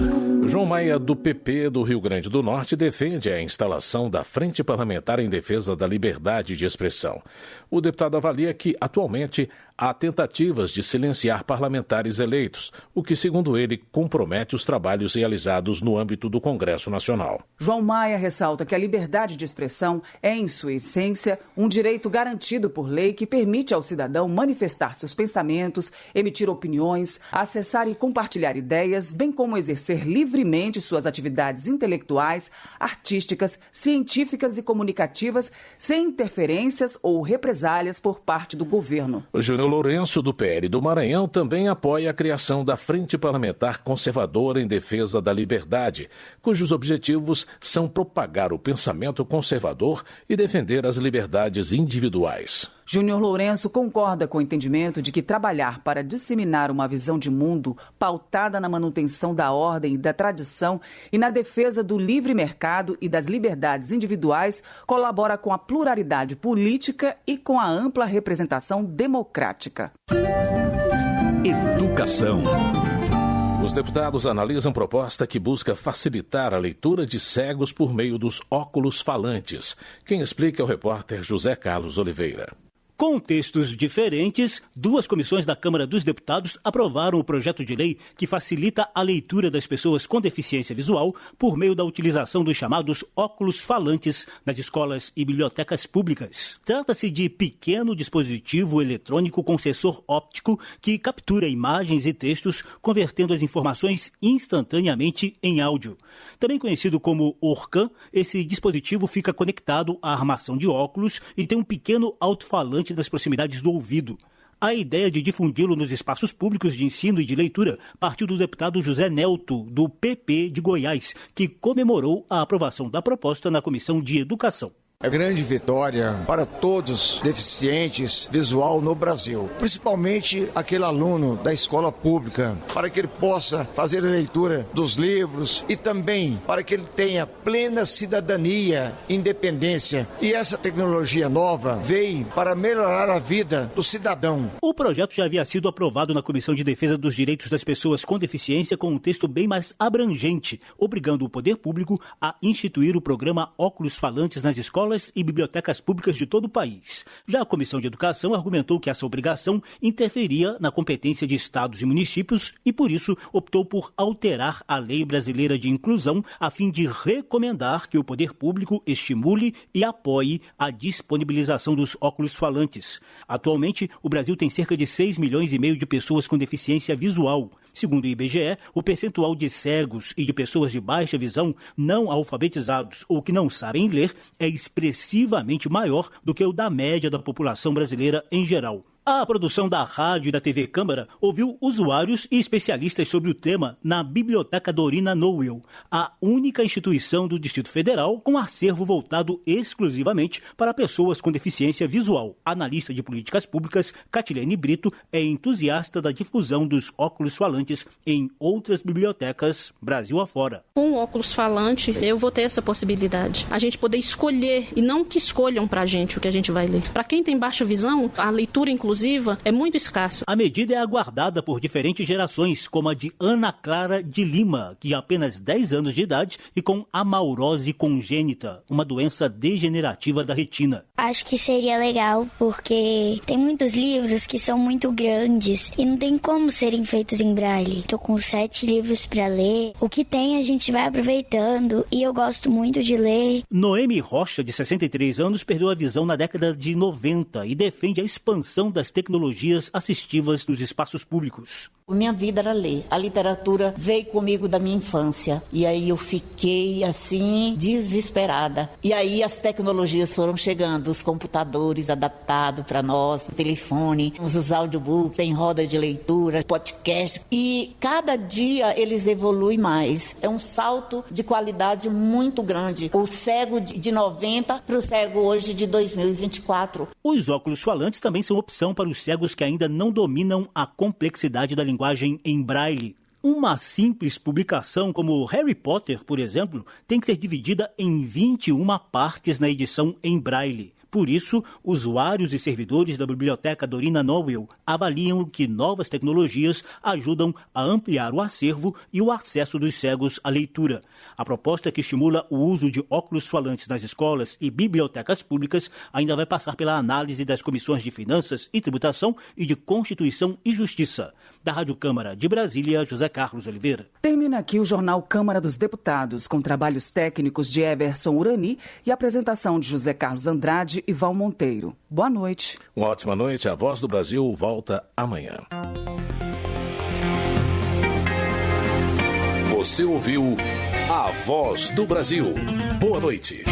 João Maia, do PP do Rio Grande do Norte, defende a instalação da Frente Parlamentar em Defesa da Liberdade de Expressão. O deputado avalia que, atualmente, há tentativas de silenciar parlamentares eleitos, o que, segundo ele, compromete os trabalhos realizados no âmbito do Congresso Nacional. João Maia ressalta que a liberdade de expressão é, em sua essência, um direito garantido por lei que permite ao cidadão manifestar seus pensamentos, emitir opiniões, acessar e compartilhar ideias, bem como exercer livremente suas atividades intelectuais, artísticas, científicas e comunicativas, sem interferências ou represálias por parte do governo. Júnior Lourenço, do PL do Maranhão, também apoia a criação da Frente Parlamentar Conservadora em Defesa da Liberdade, cujos objetivos são propagar o pensamento conservador e defender as liberdades individuais. Júnior Lourenço concorda com o entendimento de que trabalhar para disseminar uma visão de mundo pautada na manutenção da ordem e da tradição e na defesa do livre mercado e das liberdades individuais colabora com a pluralidade política e com a ampla representação democrática. Educação. Os deputados analisam proposta que busca facilitar a leitura de cegos por meio dos óculos falantes. Quem explica é o repórter José Carlos Oliveira. Com textos diferentes, duas comissões da Câmara dos Deputados aprovaram o projeto de lei que facilita a leitura das pessoas com deficiência visual por meio da utilização dos chamados óculos falantes nas escolas e bibliotecas públicas. Trata-se de pequeno dispositivo eletrônico com sensor óptico que captura imagens e textos, convertendo as informações instantaneamente em áudio. Também conhecido como Orcan, esse dispositivo fica conectado à armação de óculos e tem um pequeno alto-falante das proximidades do ouvido. A ideia de difundi-lo nos espaços públicos de ensino e de leitura partiu do deputado José Nelto, do PP de Goiás, que comemorou a aprovação da proposta na Comissão de Educação. É grande vitória para todos deficientes visual no Brasil, principalmente aquele aluno da escola pública, para que ele possa fazer a leitura dos livros e também para que ele tenha plena cidadania, independência. E essa tecnologia nova veio para melhorar a vida do cidadão. O projeto já havia sido aprovado na Comissão de Defesa dos Direitos das Pessoas com Deficiência com um texto bem mais abrangente, obrigando o poder público a instituir o programa Óculos Falantes nas escolas e bibliotecas públicas de todo o país. Já a Comissão de Educação argumentou que essa obrigação interferia na competência de estados e municípios e, por isso, optou por alterar a Lei Brasileira de Inclusão a fim de recomendar que o poder público estimule e apoie a disponibilização dos óculos falantes. Atualmente, o Brasil tem cerca de 6,5 milhões de pessoas com deficiência visual. Segundo o IBGE, o percentual de cegos e de pessoas de baixa visão não alfabetizados ou que não sabem ler é expressivamente maior do que o da média da população brasileira em geral. A produção da Rádio e da TV Câmara ouviu usuários e especialistas sobre o tema na Biblioteca Dorina Nowell, a única instituição do Distrito Federal com acervo voltado exclusivamente para pessoas com deficiência visual. A analista de políticas públicas, Catilene Brito, é entusiasta da difusão dos óculos falantes em outras bibliotecas Brasil afora. Com o óculos falante, eu vou ter essa possibilidade. A gente poder escolher e não que escolham para a gente o que a gente vai ler. Para quem tem baixa visão, a leitura inclusive inclusiva é muito escassa. A medida é aguardada por diferentes gerações, como a de Ana Clara de Lima, que há apenas 10 anos de idade e com amaurose congênita, uma doença degenerativa da retina. Acho que seria legal, porque tem muitos livros que são muito grandes e não tem como serem feitos em braille. Tô com 7 livros para ler. O que tem a gente vai aproveitando e eu gosto muito de ler. Noemi Rocha, de 63 anos, perdeu a visão na década de 90 e defende a expansão das tecnologias assistivas nos espaços públicos. Minha vida era ler. A literatura veio comigo da minha infância. E aí eu fiquei, assim, desesperada. E aí as tecnologias foram chegando, os computadores adaptados para nós, o telefone, os audiobooks, tem roda de leitura, podcast. E cada dia eles evoluem mais. É um salto de qualidade muito grande. O cego de 90 para o cego hoje de 2024. Os óculos falantes também são opção para os cegos que ainda não dominam a complexidade da linguagem em braille. Uma simples publicação como Harry Potter, por exemplo, tem que ser dividida em 21 partes na edição em braille. Por isso, usuários e servidores da Biblioteca Dorina Nowell avaliam que novas tecnologias ajudam a ampliar o acervo e o acesso dos cegos à leitura. A proposta que estimula o uso de óculos falantes nas escolas e bibliotecas públicas ainda vai passar pela análise das comissões de Finanças e Tributação e de Constituição e Justiça. Da Rádio Câmara de Brasília, José Carlos Oliveira. Termina aqui o Jornal Câmara dos Deputados, com trabalhos técnicos de Everson Urani e apresentação de José Carlos Andrade e Val Monteiro. Boa noite. Uma ótima noite. A Voz do Brasil volta amanhã. Você ouviu A Voz do Brasil. Boa noite.